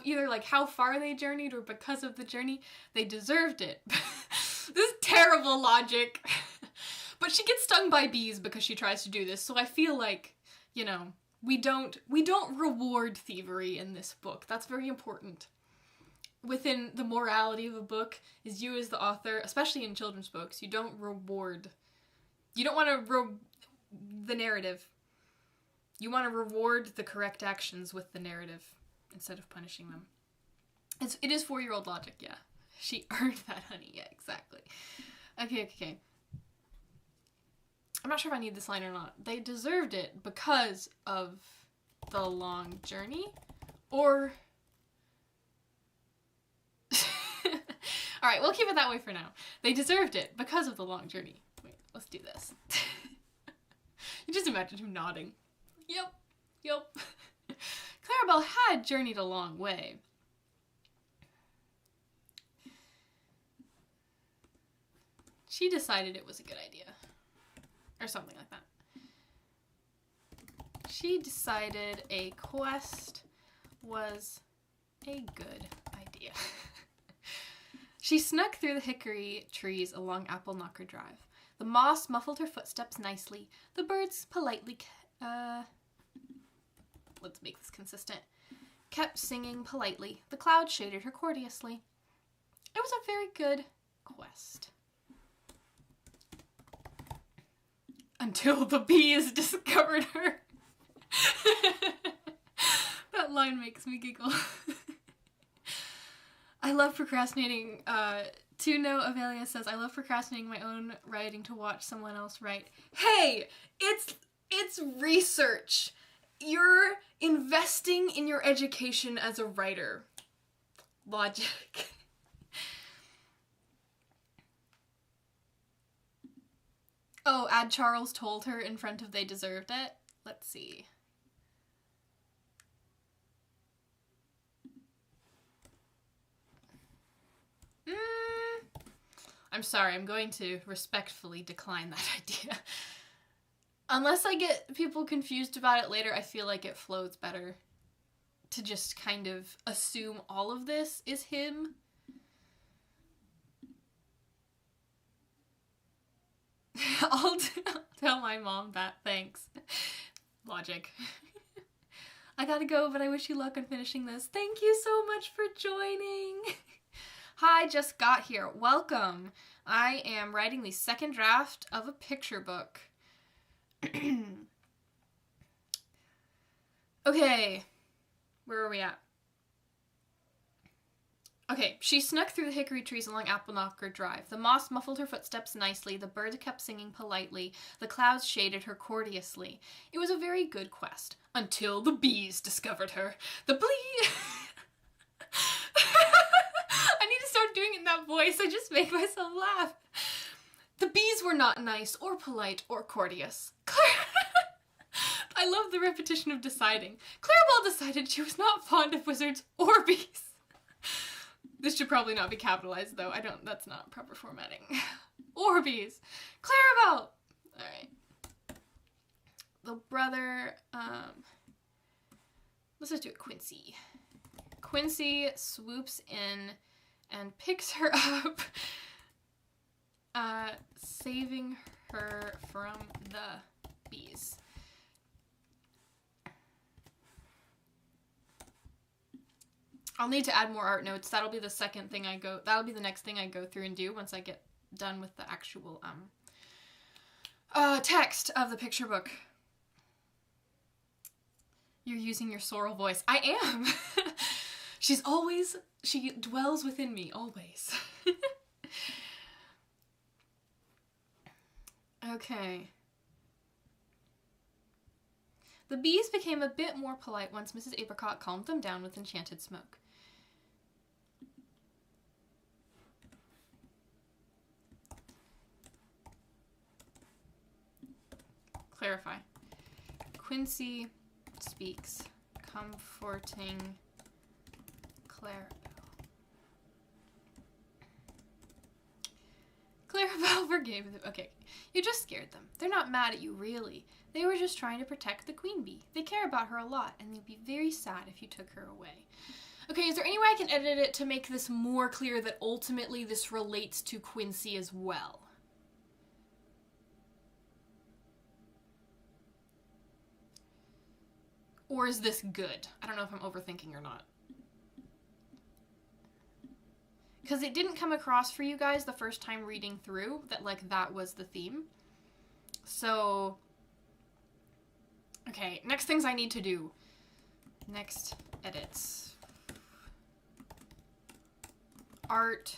either like how far they journeyed or because of the journey. They deserved it. This is terrible logic. But she gets stung by bees because she tries to do this, so I feel like, you know, we don't reward thievery in this book. That's very important. Within the morality of a book is you as the author, especially in children's books, you don't reward. You don't want to the narrative. You want to reward the correct actions with the narrative instead of punishing them. It is 4-year-old logic, yeah. She earned that, honey. Yeah, exactly. Okay. I'm not sure if I need this line or not. They deserved it because of the long journey, or... Alright, we'll keep it that way for now. They deserved it because of the long journey. Wait, let's do this. You just imagine him nodding. Yep. Clarabelle had journeyed a long way. She decided it was a good idea. Or something like that. She decided a quest was a good idea. She snuck through the hickory trees along Apple Knocker Drive. The moss muffled her footsteps nicely. The birds politely, let's make this consistent, kept singing politely. The clouds shaded her courteously. It was a very good quest. Until the bees discovered her. That line makes me giggle. I love procrastinating. Tuno Avelia says, I love procrastinating my own writing to watch someone else write. Hey! It's research! You're investing in your education as a writer. Logic. Oh, Ad Charles told her in front of They Deserved It. Let's see. I'm sorry, I'm going to respectfully decline that idea. Unless I get people confused about it later, I feel like it flows better to just kind of assume all of this is him. I'll tell my mom that, thanks. Logic. I gotta go, but I wish you luck on finishing this. Thank you so much for joining. Hi, just got here. Welcome. I am writing the second draft of a picture book. Okay. Where are we at? Okay, she snuck through the hickory trees along Appleknocker Drive. The moss muffled her footsteps nicely, the birds kept singing politely, the clouds shaded her courteously. It was a very good quest, until the bees discovered her. The blee... I need to start doing it in that voice, I just make myself laugh. The bees were not nice, or polite, or courteous. I love the repetition of deciding. Clarabelle decided she was not fond of wizards or bees. This should probably not be capitalized, though. That's not proper formatting. Orbeez. Clarabelle! Alright. The brother, let's just do it. Quincy. Quincy swoops in and picks her up, saving her from the bees. I'll need to add more art notes. That'll be the next thing I go through and do once I get done with the actual, text of the picture book. You're using your sorrel voice. I am! She dwells within me, always. Okay. The bees became a bit more polite once Mrs. Apricot calmed them down with enchanted smoke. Clarify. Quincy speaks, comforting Clarabelle. Clarabelle forgave them. Okay, you just scared them. They're not mad at you, really. They were just trying to protect the queen bee. They care about her a lot, and they'd be very sad if you took her away. Okay, is there any way I can edit it to make this more clear that ultimately this relates to Quincy as well? Or is this good? I don't know if I'm overthinking or not. Because it didn't come across for you guys the first time reading through that, like, that was the theme. So, okay, next things I need to do. Next edits. Art.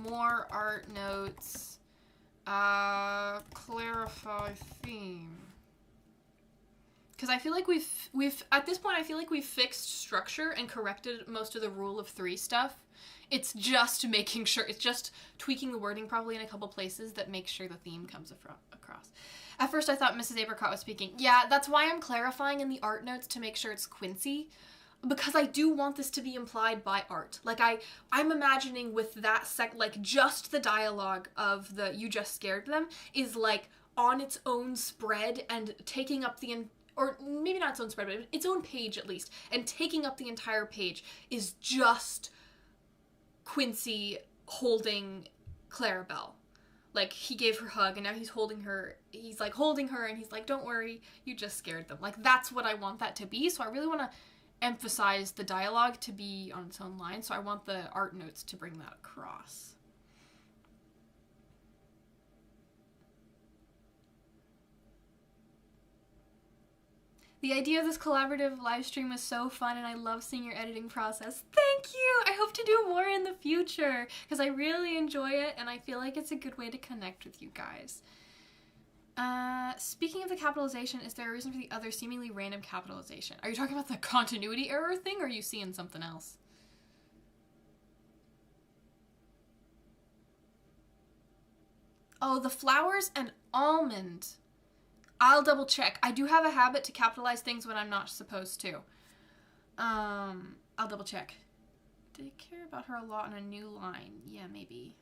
More art notes. Clarify theme. Because I feel like we've at this point I feel like we've fixed structure and corrected most of the rule of 3 stuff. It's just making sure, it's just tweaking the wording probably in a couple places that makes sure the theme comes across. At first I thought Mrs. Apricot was speaking. Yeah, that's why I'm clarifying in the art notes to make sure it's Quincy. Because I do want this to be implied by art. Like, I'm imagining with that like, just the dialogue of the "you just scared them" is, like, on its own spread and taking up the or maybe not its own spread, but its own page at least, and taking up the entire page is just Quincy holding Clarabelle. Like, he gave her a hug, and now he's holding her, and he's like, don't worry, you just scared them. Like, that's what I want that to be, so I really want to emphasize the dialogue to be on its own line, so I want the art notes to bring that across. The idea of this collaborative live stream was so fun, and I love seeing your editing process. Thank you! I hope to do more in the future, because I really enjoy it, and I feel like it's a good way to connect with you guys. Speaking of the capitalization, is there a reason for the other seemingly random capitalization? Are you talking about the continuity error thing, or are you seeing something else? Oh, the flowers and almond. I'll double check. I do have a habit to capitalize things when I'm not supposed to. I'll double check. Did I care about her a lot on a new line? Yeah, maybe.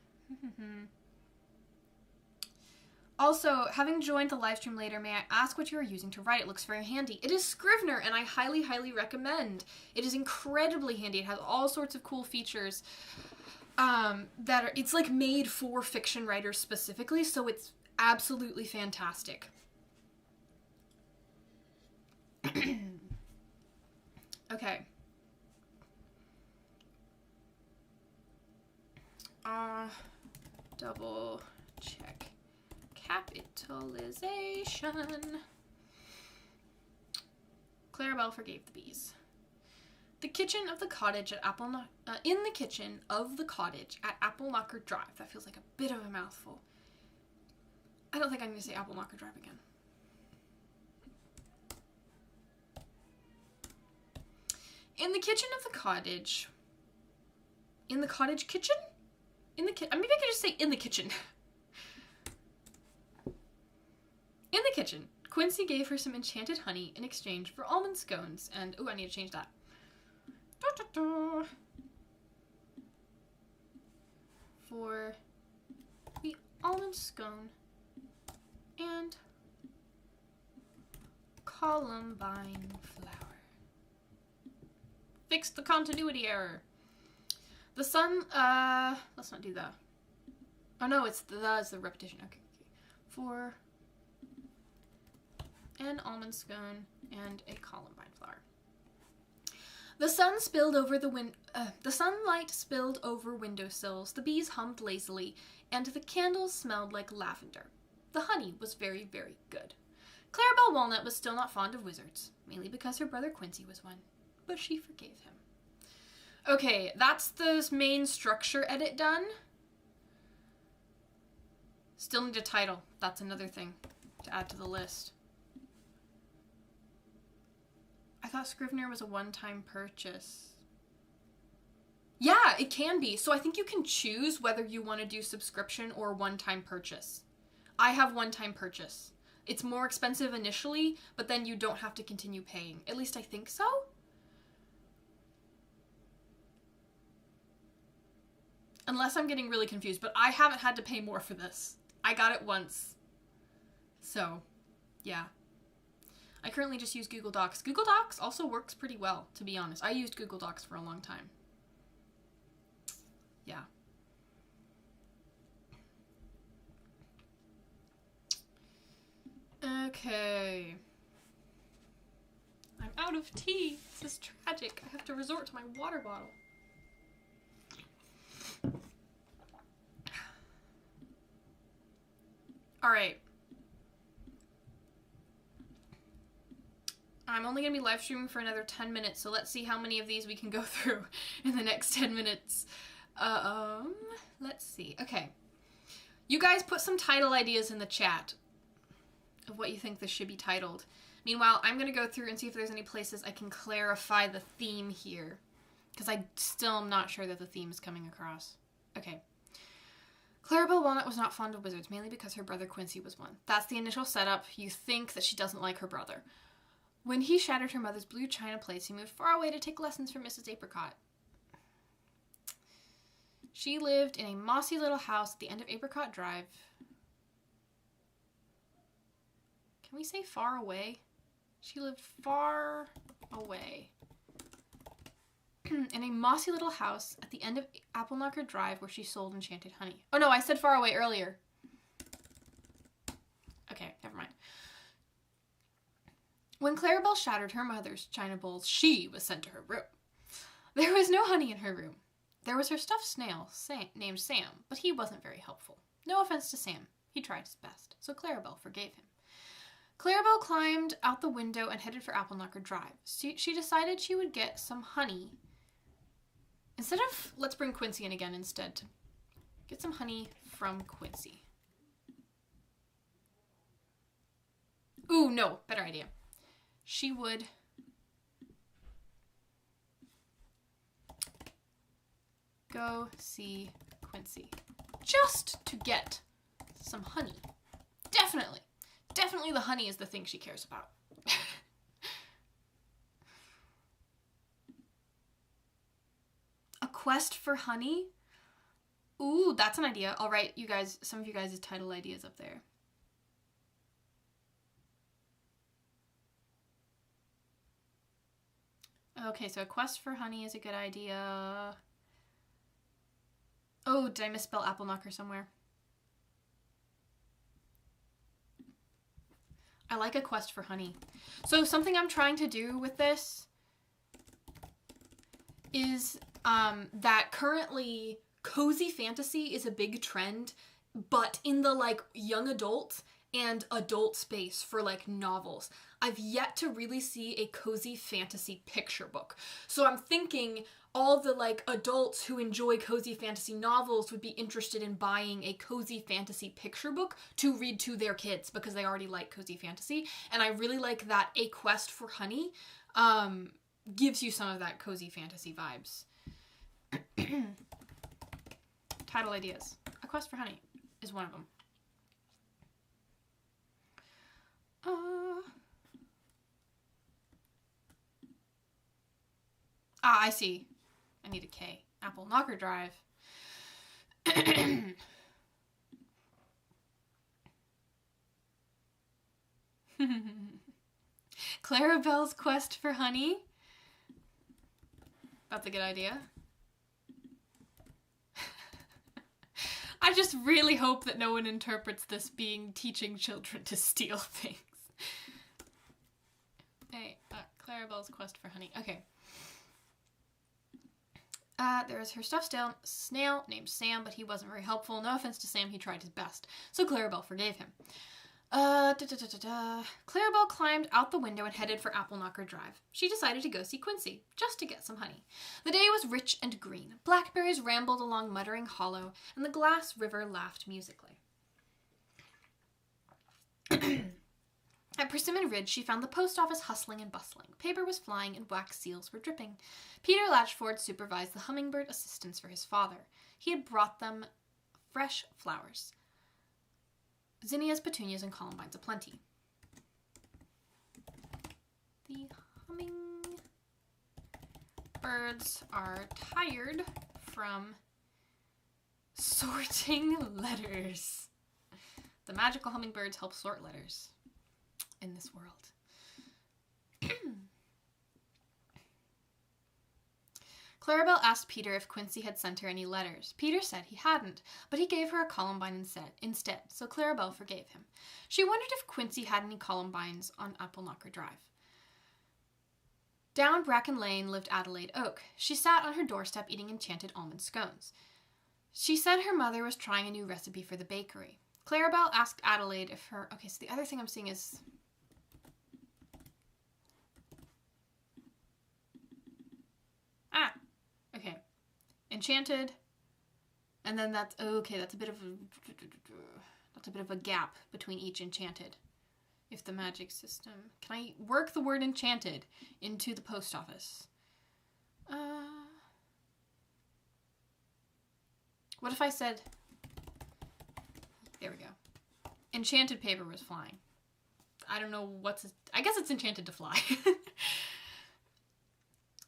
Also, having joined the live stream later, may I ask what you are using to write? It looks very handy. It is Scrivener, and I highly, highly recommend. It is incredibly handy. It has all sorts of cool features it's like made for fiction writers specifically, so it's absolutely fantastic. Okay. Double check. Capitalization. Clarabelle forgave the bees. The kitchen of the cottage at in the kitchen of the cottage at Appleknocker Drive. That feels like a bit of a mouthful. I don't think I'm going to say Appleknocker Drive again. In the kitchen of the cottage. In the cottage kitchen? Maybe I could just say in the kitchen. In the kitchen, Quincy gave her some enchanted honey in exchange for almond scones, and I need to change that. For the almond scone and columbine flower. Fix the continuity error. The sun, let's not do that. Oh no, it's the repetition. Okay. For an almond scone and a columbine flower. The sunlight spilled over windowsills, the bees hummed lazily, and the candles smelled like lavender. The honey was very, very good. Clarabelle Walnut was still not fond of wizards, mainly because her brother Quincy was one, but she forgave him. Okay, that's the main structure edit done. Still need a title. That's another thing to add to the list. I thought Scrivener was a one-time purchase. Yeah, it can be. So I think you can choose whether you want to do subscription or one-time purchase. I have one-time purchase. It's more expensive initially, but then you don't have to continue paying. At least I think so. Unless I'm getting really confused, but I haven't had to pay more for this. I got it once. So, yeah. I currently just use Google Docs. Google Docs also works pretty well, to be honest. I used Google Docs for a long time. Yeah. Okay. I'm out of tea. This is tragic. I have to resort to my water bottle. All right. I'm only going to be live streaming for another 10 minutes, so let's see how many of these we can go through in the next 10 minutes. Let's see. Okay. You guys put some title ideas in the chat of what you think this should be titled. Meanwhile, I'm going to go through and see if there's any places I can clarify the theme here, because I still am not sure that the theme is coming across. Okay. Clarabelle Walnut was not fond of wizards, mainly because her brother Quincy was one. That's the initial setup. You think that she doesn't like her brother. When he shattered her mother's blue china plates, he moved far away to take lessons from Mrs. Apricot. She lived in a mossy little house at the end of Apricot Drive. Can we say far away? She lived far away. In a mossy little house at the end of Appleknocker Drive where she sold enchanted honey. Oh no, I said far away earlier. Okay, never mind. When Clarabelle shattered her mother's china bowls, she was sent to her room. There was no honey in her room. There was her stuffed snail named Sam, but he wasn't very helpful. No offense to Sam. He tried his best, so Clarabelle forgave him. Clarabelle climbed out the window and headed for Appleknocker Drive. She decided she would get some honey. Instead of, let's bring Quincy in again instead. To get some honey from Quincy. Ooh, no, better idea. She would go see Quincy just to get some honey. Definitely. Definitely the honey is the thing she cares about. A quest for honey? Ooh, that's an idea. I'll write you guys, some of you guys' title ideas up there. Okay, so a quest for honey is a good idea. Oh, did I misspell apple knocker somewhere? I like a quest for honey. So something I'm trying to do with this is that currently cozy fantasy is a big trend, but in the like young adult and adult space for like novels. I've yet to really see a cozy fantasy picture book. So I'm thinking all the like adults who enjoy cozy fantasy novels would be interested in buying a cozy fantasy picture book to read to their kids because they already like cozy fantasy. And I really like that A Quest for Honey gives you some of that cozy fantasy vibes. Title ideas. A Quest for Honey is one of them. I see. I need a K. Apple Knocker Drive. Clarabelle's Quest for Honey. That's a good idea. I just really hope that no one interprets this being teaching children to steal things. Hey, Clarabelle's Quest for Honey. Okay. There is her stuffed snail named Sam, but he wasn't very helpful. No offense to Sam, he tried his best. So Clarabelle forgave him. Clarabelle climbed out the window and headed for Apple Knocker Drive. She decided to go see Quincy, just to get some honey. The day was rich and green. Blackberries rambled along Muttering Hollow, and the glass river laughed musically. At Persimmon Ridge, she found the post office hustling and bustling. Paper was flying and wax seals were dripping. Peter Latchford supervised the hummingbird assistants for his father. He had brought them fresh flowers. Zinnias, petunias, and columbines aplenty. The hummingbirds are tired from sorting letters. The magical hummingbirds help sort letters in this world. Clarabelle asked Peter if Quincy had sent her any letters. Peter said he hadn't, but he gave her a columbine instead, so Clarabelle forgave him. She wondered if Quincy had any columbines on Apple Knocker Drive. Down Bracken Lane lived Adelaide Oak. She sat on her doorstep eating enchanted almond scones. She said her mother was trying a new recipe for the bakery. Clarabelle asked Adelaide if her... Okay, so the other thing I'm seeing is... Okay. Enchanted. And then that's... Okay, that's a bit of a gap between each enchanted. If the magic system... Can I work the word enchanted into the post office? What if I said... There we go. Enchanted paper was flying. I don't know what's... I guess it's enchanted to fly.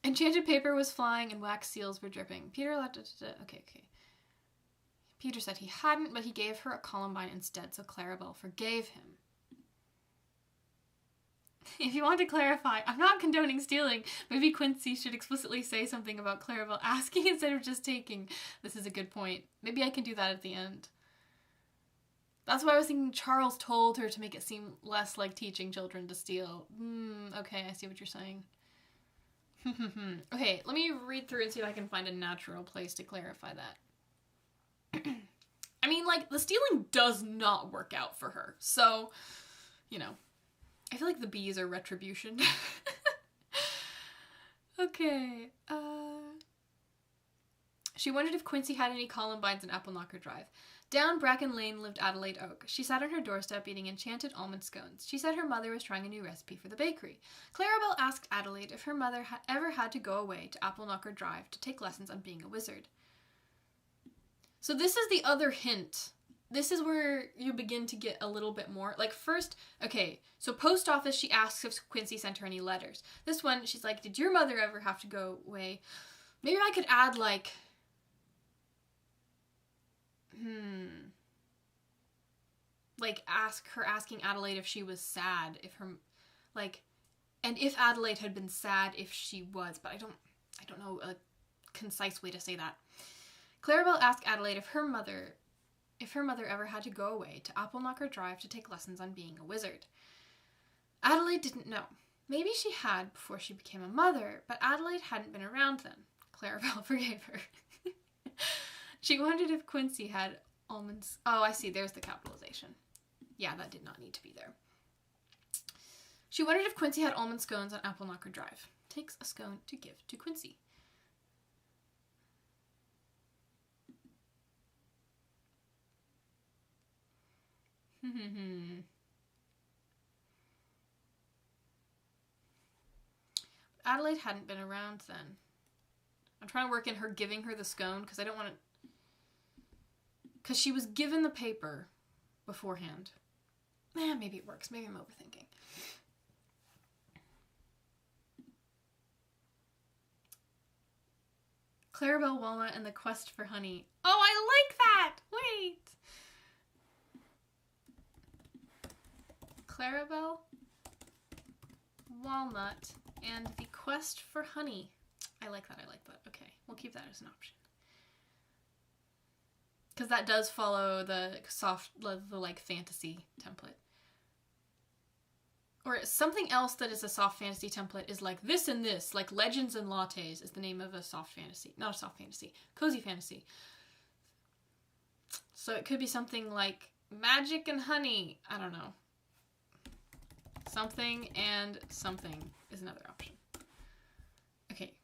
Enchanted paper was flying and wax seals were dripping. Peter left... Okay. Peter said he hadn't, but he gave her a columbine instead, so Clarabelle forgave him. If you want to clarify, I'm not condoning stealing. Maybe Quincy should explicitly say something about Clarabelle asking instead of just taking. This is a good point. Maybe I can do that at the end. That's why I was thinking Charles told her to make it seem less like teaching children to steal. Okay, I see what you're saying. Okay, let me read through and see if I can find a natural place to clarify that. I mean, like, the stealing does not work out for her. So, you know, I feel like the bees are retribution. Okay, she wondered if Quincy had any columbines in Apple Knocker Drive. Down Bracken Lane lived Adelaide Oak. She sat on her doorstep eating enchanted almond scones. She said her mother was trying a new recipe for the bakery. Clarabelle asked Adelaide if her mother ever had to go away to Appleknocker Drive to take lessons on being a wizard. So this is the other hint. This is where you begin to get a little bit more. Like first, okay, so post office, she asks if Quincy sent her any letters. This one, she's like, did your mother ever have to go away? Maybe I could add like, like asking Adelaide if she was sad, if her, like, and if Adelaide had been sad, if she was, but I don't know a concise way to say that. Clarabelle asked Adelaide if her mother ever had to go away to Appleknocker Drive to take lessons on being a wizard. Adelaide didn't know. Maybe she had before she became a mother, but Adelaide hadn't been around then. Clarabelle forgave her. She wondered if Quincy had almonds. Oh, I see. There's the capitalization. Yeah, that did not need to be there. She wondered if Quincy had almond scones on Appleknocker Drive. Takes a scone to give to Quincy. Adelaide hadn't been around then. I'm trying to work in her giving her the scone because I don't want to... Because she was given the paper beforehand. Maybe it works. Maybe I'm overthinking. Clarabelle Walnut and the Quest for Honey. Oh, I like that! Wait! Clarabelle Walnut and the Quest for Honey. I like that. Okay, we'll keep that as an option. Because that does follow the like fantasy template. Or something else that is a soft fantasy template is like this and this, like Legends and Lattes is the name of a soft fantasy. Not a soft fantasy, cozy fantasy. So it could be something like Magic and Honey. I don't know. Something and something is another option. Okay.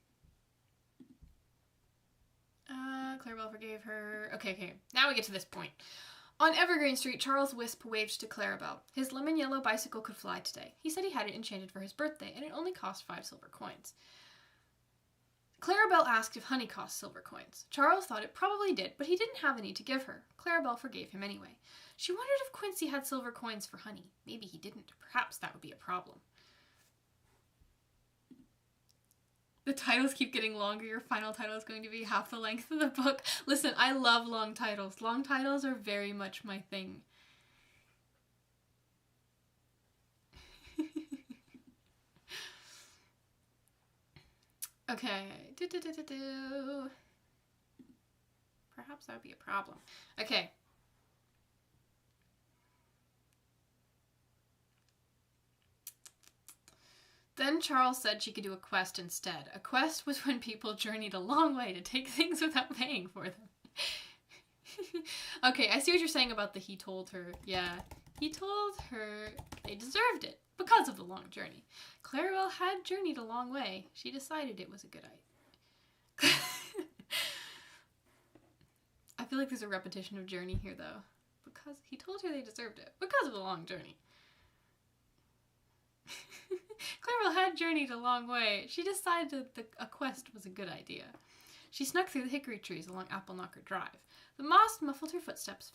Clarabelle forgave her. Okay. Now we get to this point. On Evergreen Street, Charles Wisp waved to Clarabelle. His lemon yellow bicycle could fly today. He said he had it enchanted for his birthday, and it only cost 5 silver coins. Clarabelle asked if honey cost silver coins. Charles thought it probably did, but he didn't have any to give her. Clarabelle forgave him anyway. She wondered if Quincy had silver coins for honey. Maybe he didn't. Perhaps that would be a problem. The titles keep getting longer. Your final title is going to be half the length of the book. Listen, I love long titles. Long titles are very much my thing. Okay. Perhaps that would be a problem. Okay. Then Charles said she could do a quest instead. A quest was when people journeyed a long way to take things without paying for them. Okay, I see what you're saying about the he told her. Yeah, he told her they deserved it because of the long journey. Clarabelle had journeyed a long way. She decided it was a good idea. I feel like there's a repetition of journey here, though. Because he told her they deserved it because of the long journey. Clarabelle had journeyed a long way. She decided that a quest was a good idea. She snuck through the hickory trees along Appleknocker Drive. The moss muffled her footsteps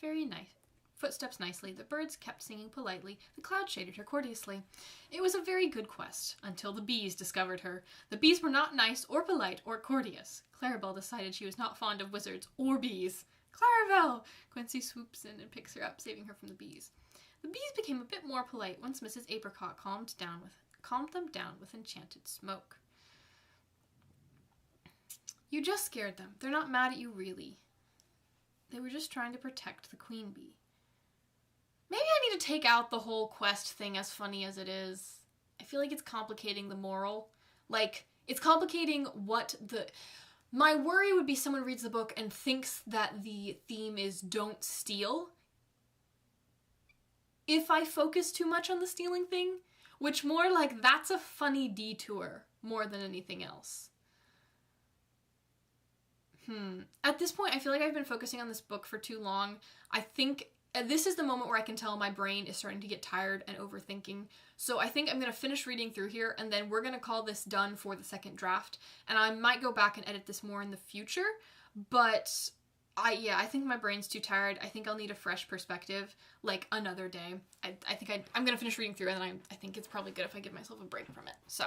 nicely. The birds kept singing politely. The clouds shaded her courteously. It was a very good quest, until the bees discovered her. The bees were not nice or polite or courteous. Clarabelle decided she was not fond of wizards or bees. Clarabelle! Quincy swoops in and picks her up, saving her from the bees. The bees became a bit more polite once Mrs. Apricot calmed them down with enchanted smoke. You just scared them. They're not mad at you, really. They were just trying to protect the queen bee. Maybe I need to take out the whole quest thing, as funny as it is. I feel like it's complicating the moral. Like, it's complicating what the... My worry would be someone reads the book and thinks that the theme is don't steal. If I focus too much on the stealing thing, which more like that's a funny detour more than anything else. At this point, I feel like I've been focusing on this book for too long. I think this is the moment where I can tell my brain is starting to get tired and overthinking. So I think I'm going to finish reading through here, and then we're going to call this done for the second draft. And I might go back and edit this more in the future, but I think my brain's too tired. I think I'll need a fresh perspective, like another day. I think I'm going to finish reading through, and then I think it's probably good if I give myself a break from it. So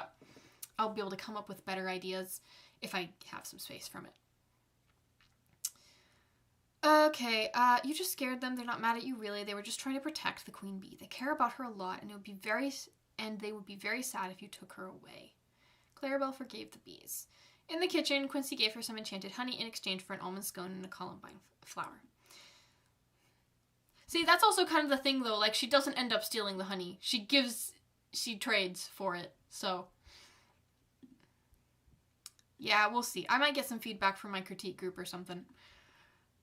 I'll be able to come up with better ideas if I have some space from it. Okay, you just scared them. They're not mad at you, really. They were just trying to protect the queen bee. They care about her a lot, and they would be very sad if you took her away. Clarabelle forgave the bees. In the kitchen, Quincy gave her some enchanted honey in exchange for an almond scone and a columbine flower. See, that's also kind of the thing, though. Like, she doesn't end up stealing the honey. She trades for it, so. Yeah, we'll see. I might get some feedback from my critique group or something.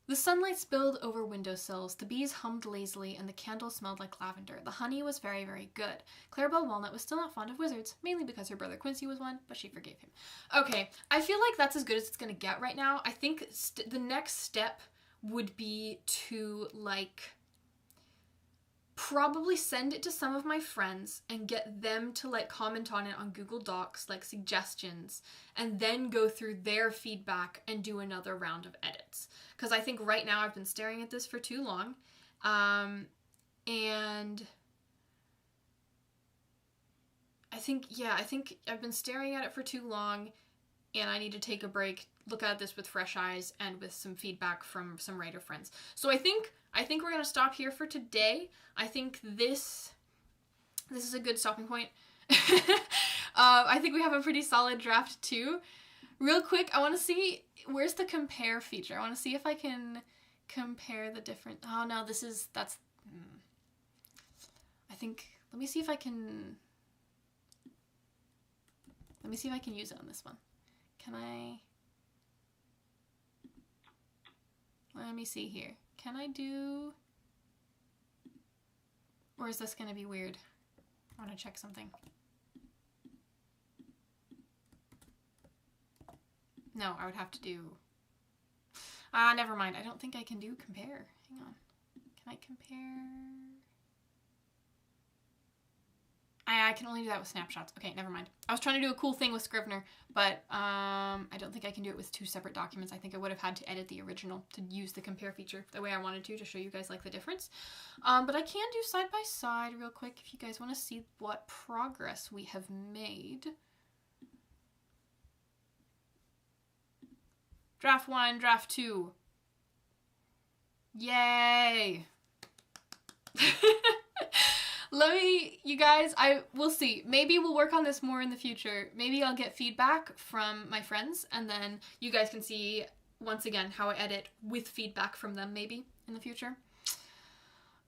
The sunlight spilled over windowsills, the bees hummed lazily, and the candles smelled like lavender. The honey was very, very good. Clarabelle Walnut was still not fond of wizards, mainly because her brother Quincy was one, but she forgave him. Okay, I feel like that's as good as it's going to get right now. I think the next step would be to, like, probably send it to some of my friends and get them to, like, comment on it on Google Docs, like, suggestions, and then go through their feedback and do another round of edits. Because I think right now I've been staring at this for too long, and I think I've been staring at it for too long, and I need to take a break, look at this with fresh eyes, and with some feedback from some writer friends. So I think we're going to stop here for today. I think this is a good stopping point. I think we have a pretty solid draft too. Real quick, I want to see, where's the compare feature? I want to see if I can compare the different, oh no, let me see if I can use it on this one. Can I, let me see here. Can I do, or is this going to be weird? I want to check something. No, I would have to do, never mind. I don't think I can do compare. Hang on. Can I compare? I can only do that with snapshots. Okay, never mind. I was trying to do a cool thing with Scrivener, but I don't think I can do it with two separate documents. I think I would have had to edit the original to use the compare feature the way I wanted to show you guys, like, the difference. But I can do side by side real quick if you guys want to see what progress we have made. Draft 1, draft 2. Yay! You guys, we'll see. Maybe we'll work on this more in the future. Maybe I'll get feedback from my friends, and then you guys can see, once again, how I edit with feedback from them, maybe, in the future.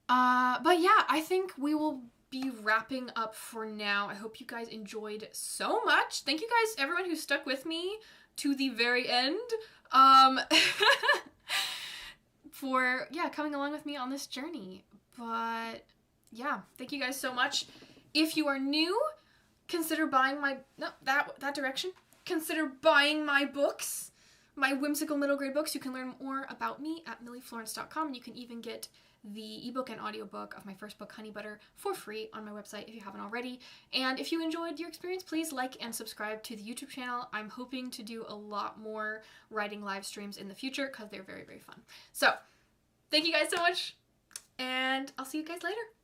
But yeah, I think we will be wrapping up for now. I hope you guys enjoyed so much. Thank you guys, everyone who stuck with me to the very end, for, yeah, coming along with me on this journey. But yeah, thank you guys so much. If you are new, consider buying my, no, that direction. Consider buying my books, my whimsical middle grade books. You can learn more about me at millieflorence.com, and you can even get the ebook and audiobook of my first book, Honey Butter, for free on my website if you haven't already. And if you enjoyed your experience, please like and subscribe to the YouTube channel. I'm hoping to do a lot more writing live streams in the future because they're very, very fun. So, thank you guys so much, and I'll see you guys later.